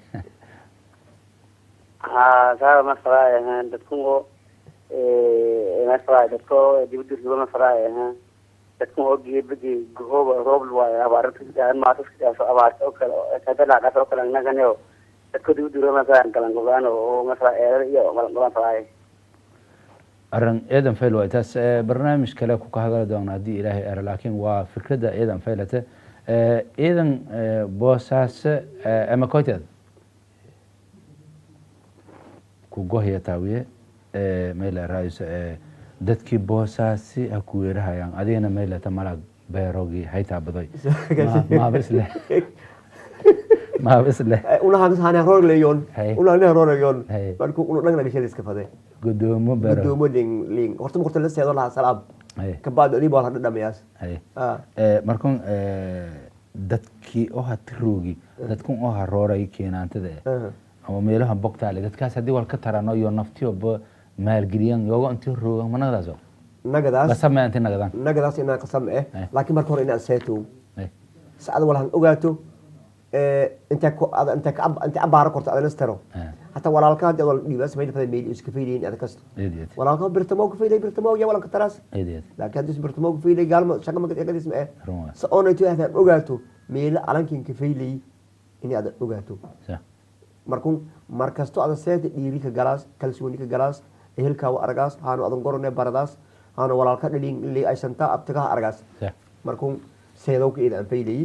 صار مسرائي ها دتكون مسرائي دتكو ديبدو سبب مسرائي ها دتكون أوجي بدي جهوب روب الواي أبارك ما تسكت أبارك أوكل كذا لا كذا أوكل أنا كنيو دتكو ديبدو مسرائي كلام قبلان ومسرائي يو ما مسرائي أرن إيدن فيلو تاس برنامج كلا كوكا هذا دونا دي إلهي أرى لكن وفكرة إيدن فيلته إيدن بوساس أما كويتاد كوجوهية تاوية ميلا رايس دتكي بوساسي أكويرها يعني أدينا ميلا تملك beerogi hayta baday ma bisle ma bisle una hagas hana roor leeyon Hey. una ne roor leeyon Hey. markuu una dhagna gashay iska faday gudoomo beero gudoomo ling horta la seedo la salaam hay ka baad ali baa hadda dhamayaas hay ah markun dadkii oo hatroogi dadkun oo harooray keenantada ama meelaha bogtaale dadkaas hadii wal ka tarano iyo naftiyo ba maalgeliyan yogo intii roogan manadaas nagadaas qasam intii nagadan nagadaas inaa qasam Hey. laakiin marka hore inaa seeto hay saad walahan ogaato inta abaaro korto adana staro hatta walaalka hadii wal dhiibas meeyay faday meeyay iska fiirin aad kasto eediyad walaalka birtamo ku fiiday birtamo ya walaalka taras eediyad laakiin hadii birtamo ku fiiday gaalmo shaqa ma ka disma Ruma. sa onayto aad ogaato meeyay alankin ka fiilay in aad ogaato sa markasto aad seeto dhiiri ka galaas kalsooni ka galaas ehelka wa aragaas haanu adan gorone baradaas haanu walaalka dhalin li ay santa abtaga aragaas sa markuu seedow ka ida faylay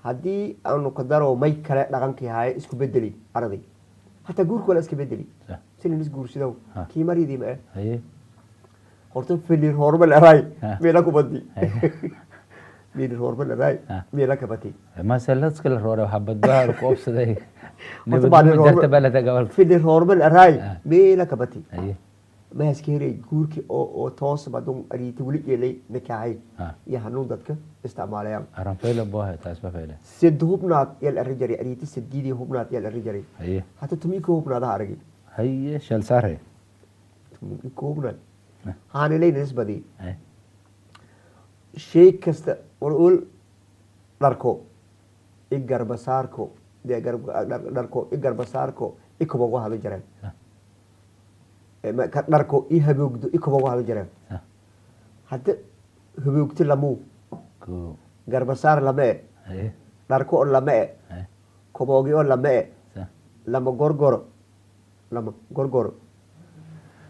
haddii aanu ka daro may kale dhaqankii haye isku bedeli araday hataa guurka wala iska bedeli sa silin is guursidow Ha. kii maridii ma hay horta filir horma leeray Ha. meela ku badi Hay. filir horma leeray Ha. meela ka badi ما سلت كل رورة حبت بها ركوب صدق Horta baa نبدو horma- جرت بلد قبل filir horma leeray Ha. meela ka badi أيه ma haskeeray guurki oo toos badon ariiti wali yeelay nikahay Ha. iyo hanuun dadka isticmaalayaan أرام فيلا بوها تاسبة فيلا sid hubnaad yal arrijari ariiti sidiidii hubnaad yal arrijari أيه hata tumiko hubnaadaha aragi هي شل صار tumiko hubnaad Ha. haanilayna isbadii أيه shay kasta ul dharko i garbasaarko dharko i garbasaarko i kobogo hadu jareen Ha. ka dharko i haboogdo i kobogo hadu jareen Ha. hadda haboogti lamuu كو garbasaar lame e أيه dharko oo lame e أيه kobogi oo lame e صح lama gorgoro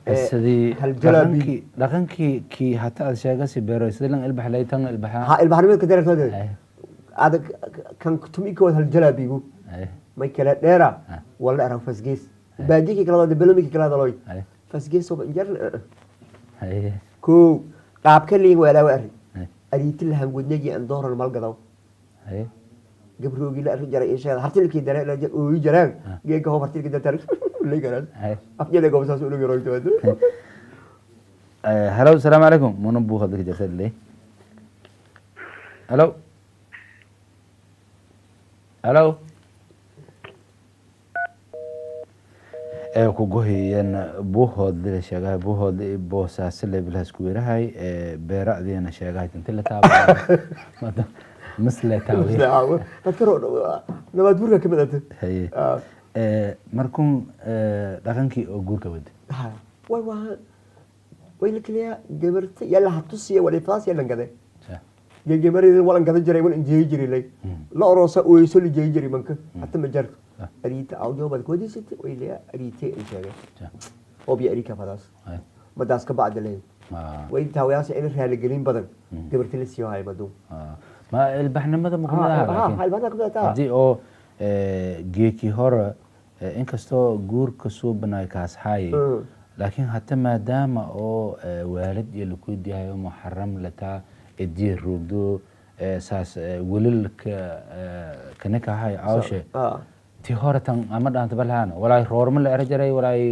السدي هل جلبي لغنكي كي حتى أشياء سبيرو يسدلن البح لا يتن البح ha ilbaxnimeed ka dareertooda أيه ada kan tumikood hal jalabigu أيه may kala dheera Ha. wala arag fasgees baadiki kala wada belomiki kala daloy أيه fasgees oo injar أيه ko qaabka liig wala wari أيه ariiti la hangudnagi aan dooran mal gadaw أيه gabroogi la arrin jaray insha Allah hartilkii dare la oo jaraan Ha. geega hoo hartilkii datar la garan أيه afjale goobsaas u dhigay roogtooda هلو السلام عليكم منبو خدك جسد لي هلو هلو ku gohayeen buuhood sheegahay buuhood boosaasile bilhaskuwirahay beeracdiina sheegahay inti la taaba misle taawiye dadka nabaad burka ka midata haye markun dhaqankii oo guurka wada way waa way la kaliya gabarta yalla hatusiya wali faas yalla ngade gegemarida walan gada jiray walan jeey jiray lay la oroosa oo soo li jeey jiray manka hatta ma jar ariita awjo bad koodi sitay way la ariite ay sheegay oo bi arika fadaas madaas ka baad lay way taawayaas in raali gelin badan gabarta la siiyo hay madu ma ilbaxnimada muqmada hadii oo geeki hore inkastoo guurka soo banay kaas haye laakiin hatta maadaama oo waalid iyo lakood yahay oo muharram lataa idii roogdo saas walilka kanaka hay awshe ti hore tan ama dhaanta balhaan walaay roorma la erajaray walaay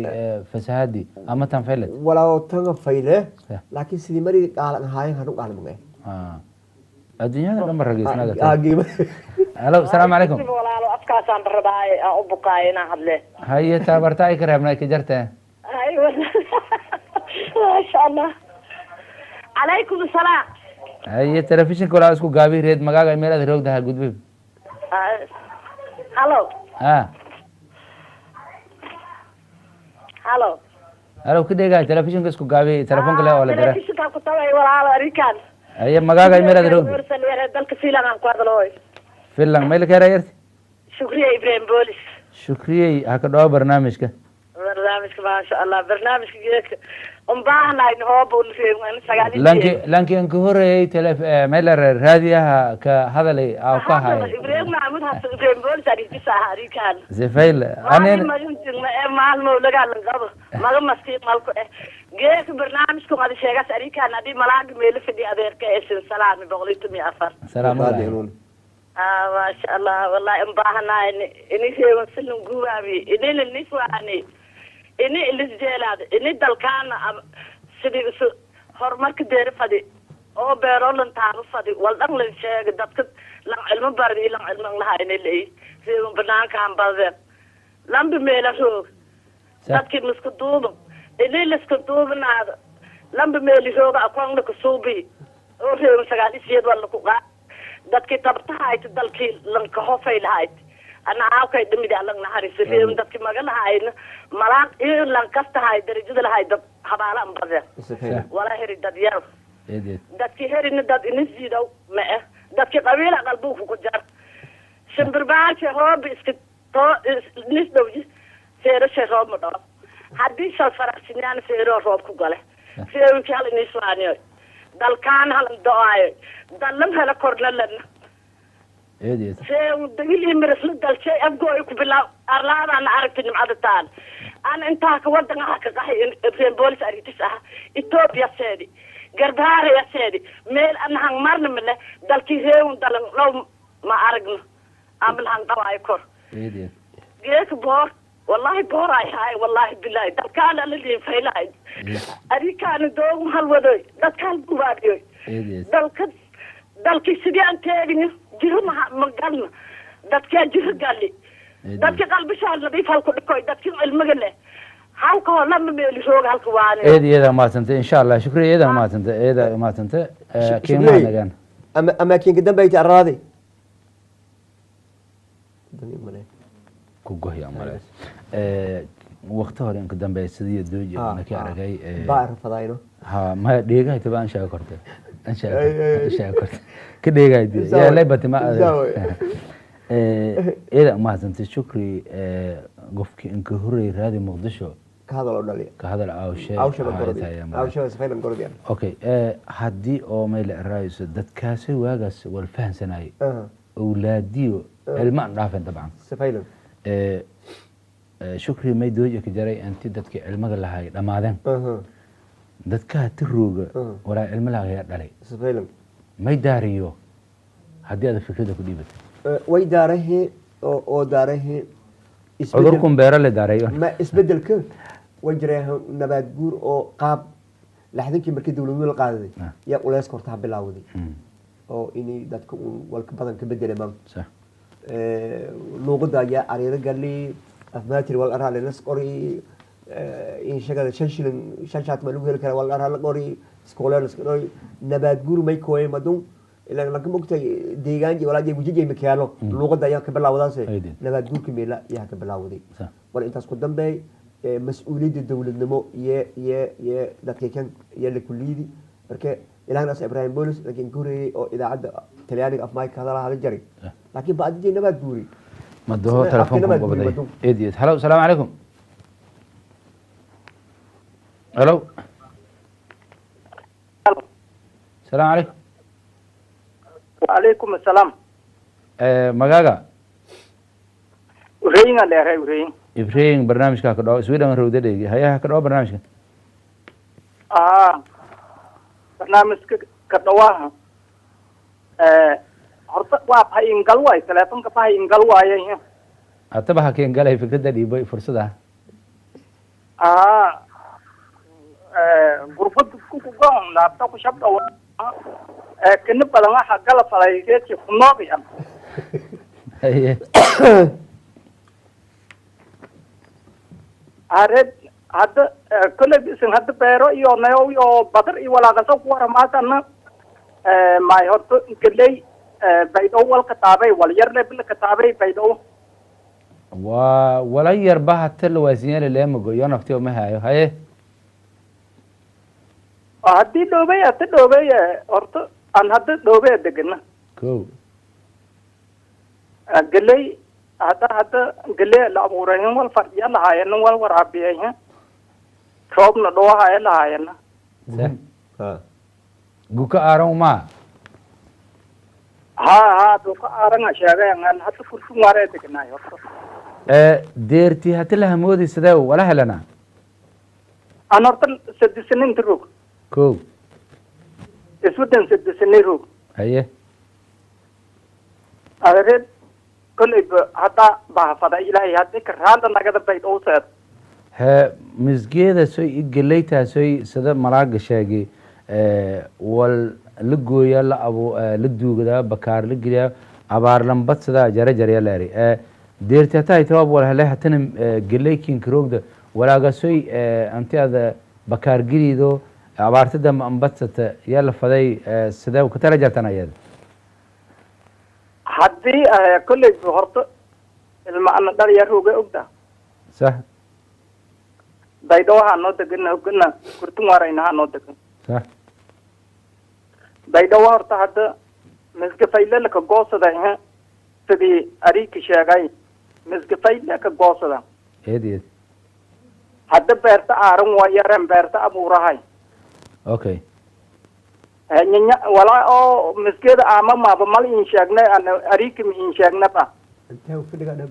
fasahadi ama tan fayle walaa tan fayle laakiin sidii mari qaalan haayeen hanu qaalan magay adduunyada dhan rageysnaga halo asalaamu calaykum walaalo afkaasaan rabaa aan u buqaayo inaan hadle haye taabarta ay ka reebnay ka jartee maasha allah calaykum asalaam haye telefishinka walaa isku gaabi reed magaaga meelaad roogdaha gudbib halo ha halo halo ka dheegahay telefishinka isku gaabi telefoonka le oo la dira telefishinka ku tabay walaalo arikaan haye magaaga meelaad roogda dalka fiilan aan ku hadlooy filan meel ka yarti shukriya ibrahim boolis shukriyey ha ka dhawo barnaamijka maasha allah barnaamijka geedka unbaahnayn hooba lanki anka horeeyey meel raadiyaha ka hadalay aa ka haya ibrahim maxamud hasan ibrahim boolis arikiisa arikaan zefayl maalmo lagaa langabo maga maski malku geek barnaamijku qadi sheegas arikaan adii malaag meel fadhi adeerka ee silsalaami 104 salaamu alaykum ما شاء الله والله انباهنا إني شيء وصلنا جوابي إني النسوة إني الرجال إني دلكان سدي هرمك دير فدي أو بيرولن تعرف فدي والدم للشيء دتك لم علم بردي لم علم لها إني اللي في بنان كان بازر لم بميله شو دتك مسكتوب إني مسكتوب هذا لم بميله شو أقوم لك صوبي أو في مسكالي سيد ولا كوكا dadkii tabtahayd dalkii lanka hofay lahayd ana aawkay dhimid alang naxariisay dadkii maga lahayd malaaq iyo lankastahay darajada lahayd habaalan bade wala heri dad yar dadkii herin dad inisiido ma dadkii qabiil qalbu ku jar shimbirbaasha hoob iska to nisdowji seero sheero ma dhaw hadii shal faraxsinaan seero roob ku gale seero kale niswaaniyo dalkaan halan do'ay dalam hala kornalan see dagili mirisla dalshay afgooy ku bilaw arlaadaan aragtay nimcadataan aan intaa ka wadanka ka qahay in boolis aritis ah Ethiopia seedi garbaariya seedi meel aan hang marna male dalkii reewn dalan law ma aragno amal hang daway kor geek boor والله بوراي هاي والله بالله دكان اللي فيلاي أريكان دوم هالودي دكان بوابيو دلك سديان تاني جرم مقالنا دكان جرم قالي دكان قلب شهر نظيف هالكل كوي دكان المجلة هالكو لما بيلشوق هالكواني إذا ما تنت إن شاء الله شكرا إذا ما تنت إذا ما تنت كيف ما نجان أما كين قدام بيت الراضي كوجه يا ملاك وقتها إن قدام بيت سدية دوجي نكى رجاي بعرف فضاينه ها ما ديجا تبان إن شاء كرته إن شاء كرته كديجا دي يا لا بتما إذا ما زنت شكري قفك إنك هري هذه مقدشة كهذا الأولى كهذا الأوشة أوشة سفينة قرديان أوكي هدي أو ميل الرئيس دت كاسي واجس والفهم سناي أولادي الماء رافن طبعا سفينة شكري ما يدوجك جري أنت دتك علمك لهاي لما ذن دتك تروج ولا علم لها غير علي سفينة ما يداريو هدي هذا فكرة كديبت ويداره أو داره عذركم بيرا اللي داريو ما اسبدل كل وجريه نبات جور أو قاب لحظة مركز دولة القاضي يا ولا يسكرتها بالعودي أو إني دتك والكبدن كبدل إمام صح لوجدا يا عريضة قال لي أثناء والأرها للناس قري إن شغل شنشات ملوك الكلام والأرها لقري سكولارس قري نبات جور ما يكوي مدون إلا لكن مقطع ديجانجي ولا جي وجي مكيالو لوجدا يا كبر العودة نبات جور كميلا يا كبر العودة ولا أنت قدام بي مسؤولية الدولة النمو ي دقيقة يلي كليدي بركة إلى ناس إبراهيم بولس لكن كوري أو إذا عد تلياني أفمايك هذا على الجري لكن بعد جي نبات جوري مدوه تلفونكم قبل إيديت هلو السلام عليكم هلو السلام عليكم وعليكم السلام مجاجا ورين على هاي ورين إبراهيم برنامج كده سويدا من رودة دي هيا كده برنامج برنامج كده horta waa bahay ingal way telefonka bahay ingal waayay ataba hakeen galay fikrada dhiibay fursada gurfad ku go'an laabta ku shabda kana badan waxa gala falay geedki ku noobiyan ared hadda kale bisan hadda beero iyo nayo iyo badar iyo walaaqaso ku waramaasana may horta galay baydo wal kitaabay wal yar lebil kitaabay baydo ولا يربح التلوازيان اللي هم جو ينفتيو ما هاي هاي هدي دوبي أرتو أن هدي دوبي دقنا كو قلي هذا قلي الأمورين والفريق لهاي نوال ورابيه شوب ندوها هاي لهاي ها جوكا أرون ما ها دوكا أرون أشياء يعني هذا فرصة مارة دقنا يا ديرتي هتلها مودي سداو ولا هلنا aan horta 6 sinin rog kow iswadan 6 sinin rog haye adeed kulay hadda baafada ilaahay hadda ka raada nagada bayd oo saad he misgeeda soy igelaytaa soy sida malaaga sheegay wal la gooyaa la duugadaa bakaar la geliyaa abaar lambad sidaa jare jarya leeri deerti hataa ay tawaab wal hele hatana gelaykin karoogda walaaga soy anti ada bakaar gelido abaartada ambadsata yaa la faday sidee ka tala jartan ayada haddii kulay horta ilma ana dhalinyarooga ogda sax baydhabo waxaa noo degan ogana kurtun waarayna haa noo degan sax baydhabo horta hadda misgafayle ka goosada sidii ariiki sheegay misgafayle ka goosada eed eed hadda beerta aaran waa yareen beerta abuurahay okay nyanya walaa oo misgeeda ama maaba mal in sheegnay ana ariiki mi in sheegnaba intee u fadhiga dhab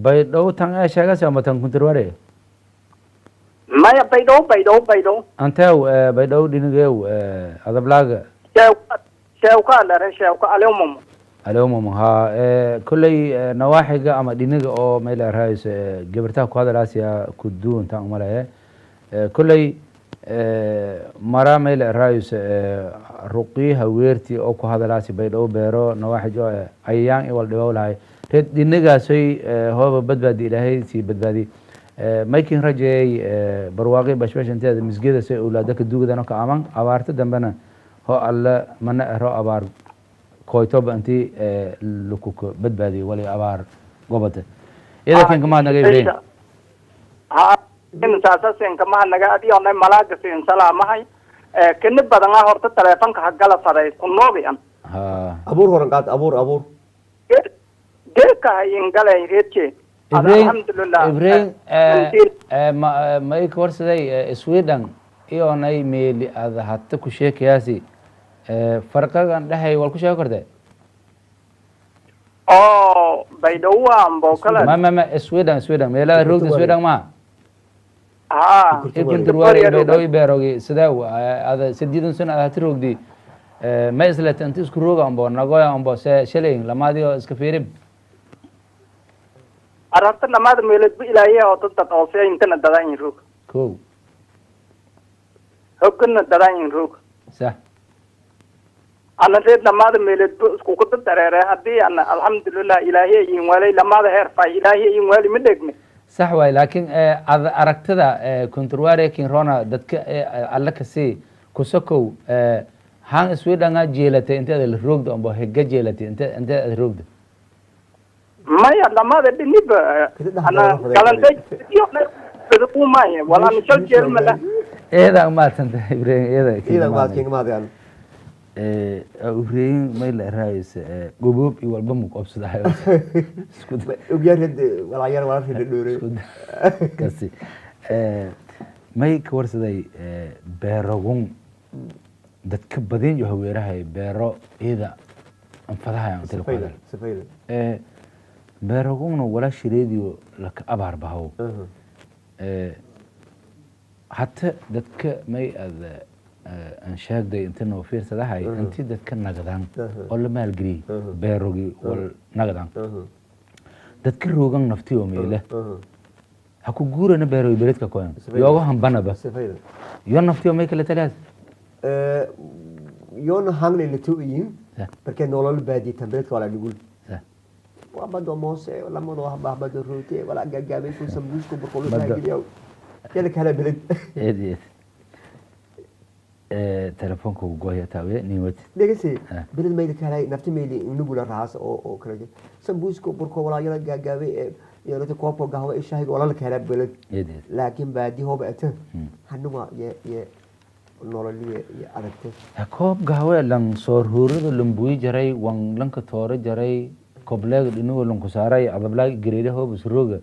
baydhabo tan ee sheegaysa ama tan kuntirware maya baydhabo antew baydhabo dhinigeew adablaaga sheewka lare sheewka alewmamo alewmamo ha kolley nawaaxiga ama dhiniga oo meel raayis gabartaha ku hadalaasiya ku duun tan umaleeye kolley mara meel raayis ruqiyaha weerti oo ku hadalaasi baydhabo beero nawaaxij oo ayaan i wal dhibow lahay reed dhinigaasoy hooba badbaadi ilaahay sii badbaadi maykin rajeey barwaaqi bashbash inteeda misgeeda say awlaada ka duugadano ka aman abaarta dambena ho alla mana ero abaar koytoba intii lakuka badbaadiyo wali abaar gobada iyada kinka mahad naga ibrahim saasasen kamaha naga adiyoonay malaaga siin salaamahay kini badan ah horta taleefanka hagala faday kunoogi an abuur horan qaad abuur geedka hayin galay reedke ibrahim may ka warsaday sweden iyonay meeli ada hata ku sheekayaasi farqagan dhexay wal ku sheegi kartee oo baydhabo ambo kala ma sweden meelada roogta sweden ma ikuntirwari baydhabo beerogi sidee ada sideedan sano ada hati roogdi ma isleta inti isku rooga ambo nagoya ambo se shalayn lamaadi oo iska fiirib ararta lamaada meelood bu ilaahay oo dad hoose intana dadaan roog kow hogana dadaan roog sax ana reed lamaada meelood bu isku ku dareere hadii ana alxamdulillah ilaahay in walay lamaada heer fa ilaahay in wali ma degme sax waay laakiin aragtida konturware kin rona dadka alla kasi kusakow han sweden jeelatay inteeda la roogda ambo hega jeelatay inteeda roogda maya lamaada dhiniba ana galantay iyo umaaye wala nishal jeelmada eeda maatanta ibrahim ida maad king maadaan ibrahim may la raayis goboob iyo walba mu qabsadahay ugyared wala yar wala rid dhoore kasi may ka warsaday beerogun dadka badan iyo haweerahay beero ida anfadahay aan tilqaada beeroguna wala shireediyo laka abaar bahow hata dadka may ada aan sheegday inta noo fiirsadahay intii dadka nagdaan oo la maalgeliyey beerogi wal nagdaan dadka roogan nafti oo meele ha ku guurana beerogi beledka koyan yooga hambanaba yo nafti oo may kala talaas yoona hangle la tooyin markay nolol baadi tambeedka wala dhigul وابدو موسى ولا مدو بابدو روتي ولا غاغابي كل سمبوس كو بقول تاغيو يلا كلا بلد ايدي تليفونك غويا تاوي نيوت دغسي بلد ميل كلاي نفتي ميل نغول راس او كلا سمبوس كو بركو ولا يلا غاغابي يلا تكوبو غاوا ايشاي ولا كلا بلد ايدي لكن بعدي هو بقت حنوا يا nololiye iyo aragtay koob gaawe lan soor huurada lambuy jaray wan lanka toore jaray kobleeg dhinaga lanku saaray adablaag gareedaha busrooga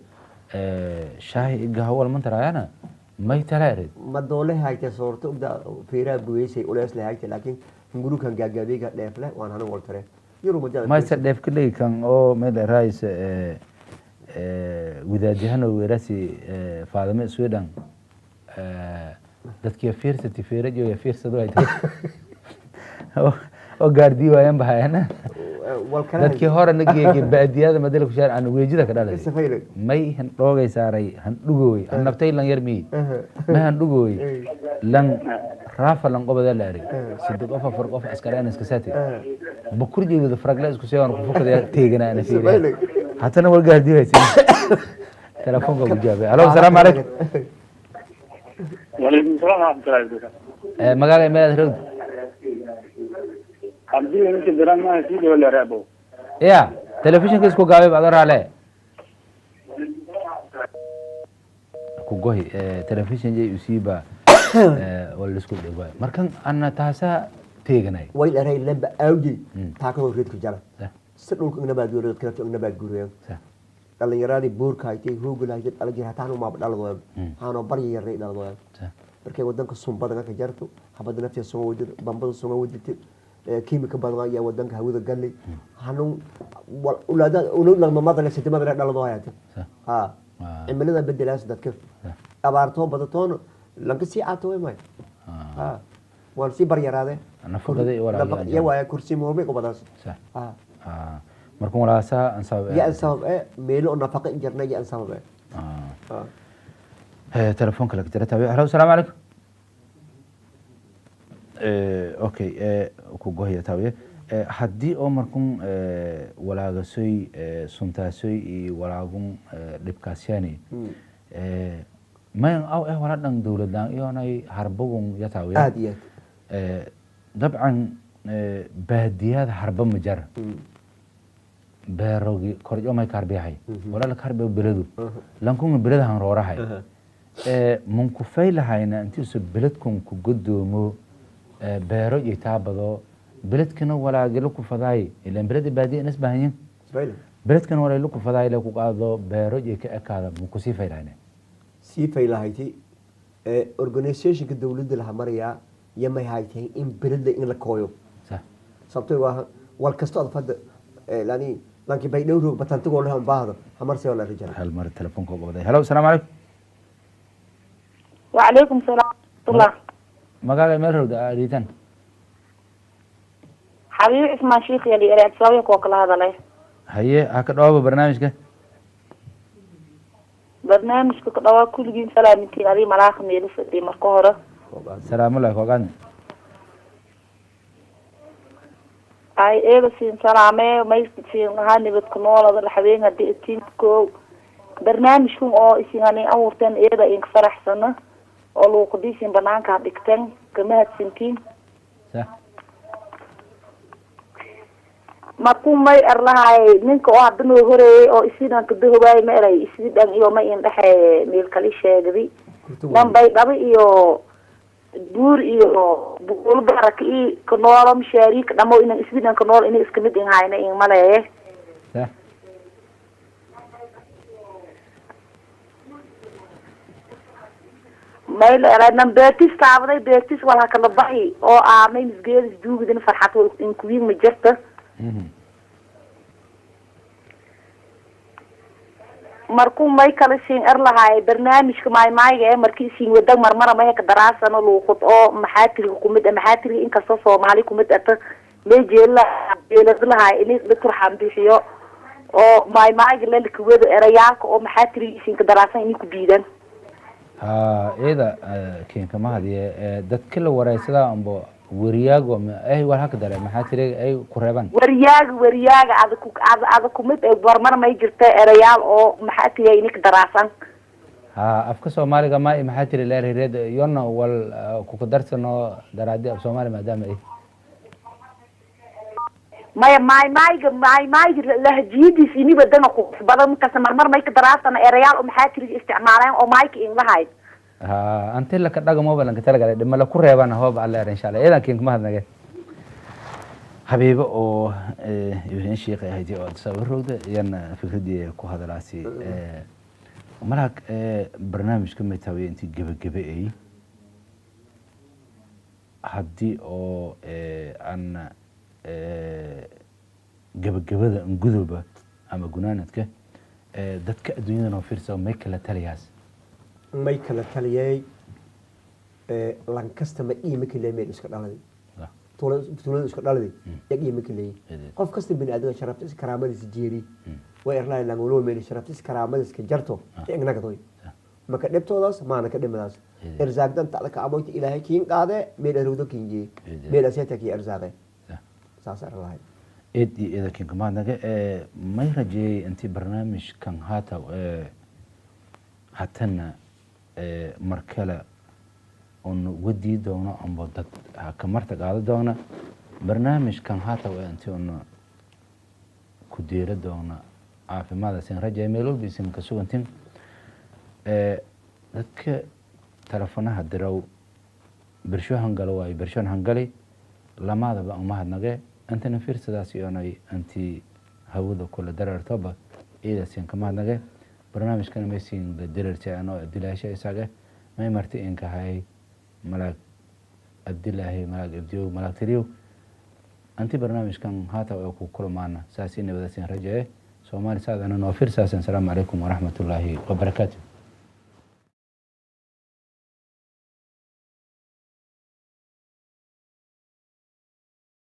shaahi gaawe man taraayana may taraayred ma doole hayte soorto ogda fiira buweysay ulees leeyay laakiin ngurukan gaagabiga dheefle waan hanan wal tare yuru majal ma sa dheef ka dhigi kan oo meel raayis wadaadahana weerasi faadame Sweden dadkii fiirsati fiirajo ya fiirsado ay tahay oo gaardii waayaan bahayana dadkii hore nageeyay baadiyada madal ku shaar aan weejida ka dhalay may han dhoogay saaray han dhugooy an naftay lan yarmi ma han dhugooy lan raafa lan qobada la arig sidoo qof afar qof askaraan iska saatay bukurjigooda fragle isku soo aan ku fukada teegana ana fiiray hatana wal gaardii waayay telefoonka ku jaabay halo salaam alaykum وعليكم السلام ورحمة الله وبركاته. magaalada meelaad rogd عبدي أنت دران ما سيدي ولا رابو؟ ya telefishinka isku gaabay baad raale ku gohi telefishin jay usiiba wala isku dhigay markan anna taasa teeganay way dharay laba awdi taakado reedku jala si dhulka ina baad guureed kala ina baad guureed dhalinyaradii buurka ay hoogulaayay dhalinyaradii hataan uma dhalado haano bari yaray dhalado markay wadanka sumbada ka jarto habada naftiisa soo wajid bambada soo wajid kiimika badan ayaa wadanka hawada galay hanuun ulaada ulul mamada la sidii madara dhalado hayata ha cimilada bedelaas dadka abaarto badaton lanka si aato way ha waan si bari yaraade nafaqada iyo walaal ya waa kursi moobay ko badaas ha markuu walaasa aan sabab ya sabab meelo nafaqa injirna ya sabab telefoonka la jira tabi halo salaam alaykum okay ku gohiya tabi haddii oo markun walaagasooy suntaasoy iyo walaagun dhibkaasyaani mayan aw wala dhan dowladan iyonay harbagun yatawiya aad iyo dabcan baadiyada harba ma jara beerogi korjo may karbiyahay wala la karbiyo beledu lankun beled han roorahay mun ku faylahayna intiisu beledkun ku godoomo beero iyo taabado beledkana walaagilo ku faday ilaan beled baadiye nas baahanyin beledkana walaagilo ku faday la ku qaado beero iyo ka ekaada mun ku sii faylahayna sii faylahayti organizationka dawladda la maraya yamay haytay in beled in la kooyo sabtay waa wal kasto fad lani lanki bay dhowro batantigo la baahdo hamar soo la rijal hal mar telefoonka ugu waday hello salaam alaykum wa alaykum salaam tullah magaala meel rowda ariitan xabiib ismaan sheekh yali eraad sawir ko kala hadalay haye aka dhawaaba barnaamijka barnaamijka ka dhawaa kulligiin salaamintii adii malaaq meel fadhi marka hore salaamu alaykum wagan ay eega siin salaame may siin hanibad ku noolada la habeen hadii tinko barnaamijku oo isinani awurtan eeda in faraxsana oo loo qadiisin banaanka dhigtan kama hadsintiin markuu may arlahay ninka oo hadda noo horeeyay oo isidan ka dahobay ma eray isidan iyo ma in dhaxay meel kali sheegay dambay dhaba iyo buur iyo buul baraki ka noolo mashariik dhamo in isidan ka nool in iska mid hayna in malaye mayl eraadnan beertis taabaday beertis wala kala baxi oo aanay misgeedis duugidin farxad in kuwiin ma jirta markuu may kala siin lahaay barnaamijka maaymaayga markii siin wada marmara ma ka daraasano luuqad oo maxaatiriga kumid maxaatiriga inkastoo Soomaali kumid ata meejela lahaay in la turxan bixiyo oo maaymaayga la kuwada erayaalka oo maxaatiriga siin ka daraasan in ku diidan ida keen kama hadiye dadka la wareysada ambo wariyaago ay war haka dare maxaa tiray ay ku reeban wariyaaga aad ku mid barmar may jirta erayaal oo maxaa tiray in ka daraasan afka Soomaaliga ma ay maxaa tiray la reered yonna wal ku darsano daraadi af Soomaali maadaama ay maay lahjiidis ini badana ku badan ka marmar may ka daraasan erayaal oo maxaa tiray isticmaalaan oo maayka in lahayd أنت لك دعوة موبايل أنك تلقى لما لو كره بنا هو بعلى إن شاء الله إذا كنت ما هذا حبيبي أو يوهين شيخ هيدي أو تصور ده يعني فكرة دي كهذا راسي مالك برنامج كم يتوي أنت جب إيه هدي أو أن جب ده نجذبه أما جنانتك دتك الدنيا نوفير سو ميكلا ترياس may kala taliyay lankasta ma qiimo ka leeyahay meel iska dhaladay tuulada iska dhaladay ya qiimo ka leeyahay qof kasta bini aadamka sharaftiisa karaamadiisa jeeri way erlaan lan walo meel sharaftiisa karaamadiisa jarto ignaga doy maka dhibtoodaas maana ka dhimadaas irsaaqdan taada ka amoyta ilaahay kiin qaade meel arugdo kiinjee meel aseeta ki irsaaqay saas arlahay إذا كان كمان ما يرجع أنت برنامج كان هاتا حتنا مركلة أن ودي دونا أم بدت كمرت قاعدة دونا برنامج كان هاتا وأنت أن كدير دونا عارف ماذا سين رجع ميلول بيسين كسوق أنتين ذك تلفونها درو برشو هنقلوا برشون هنقلي لما هذا بقى ما هنقى أنت نفير سداسي أنا أنت هودو كل درر طبع إذا سين كمان نجى برنامج كان ميسين الدرر تاعنا الدلاشة إساقة ما يمرتي إنك هاي ملاك الدلاهي ملاك إبديو ملاك تريو أنت برنامج كان هاتا ويكو كل معنا ساسين بدأ سين رجعه سومالي ساد أنا نوفير ساسين السلام عليكم ورحمة الله وبركاته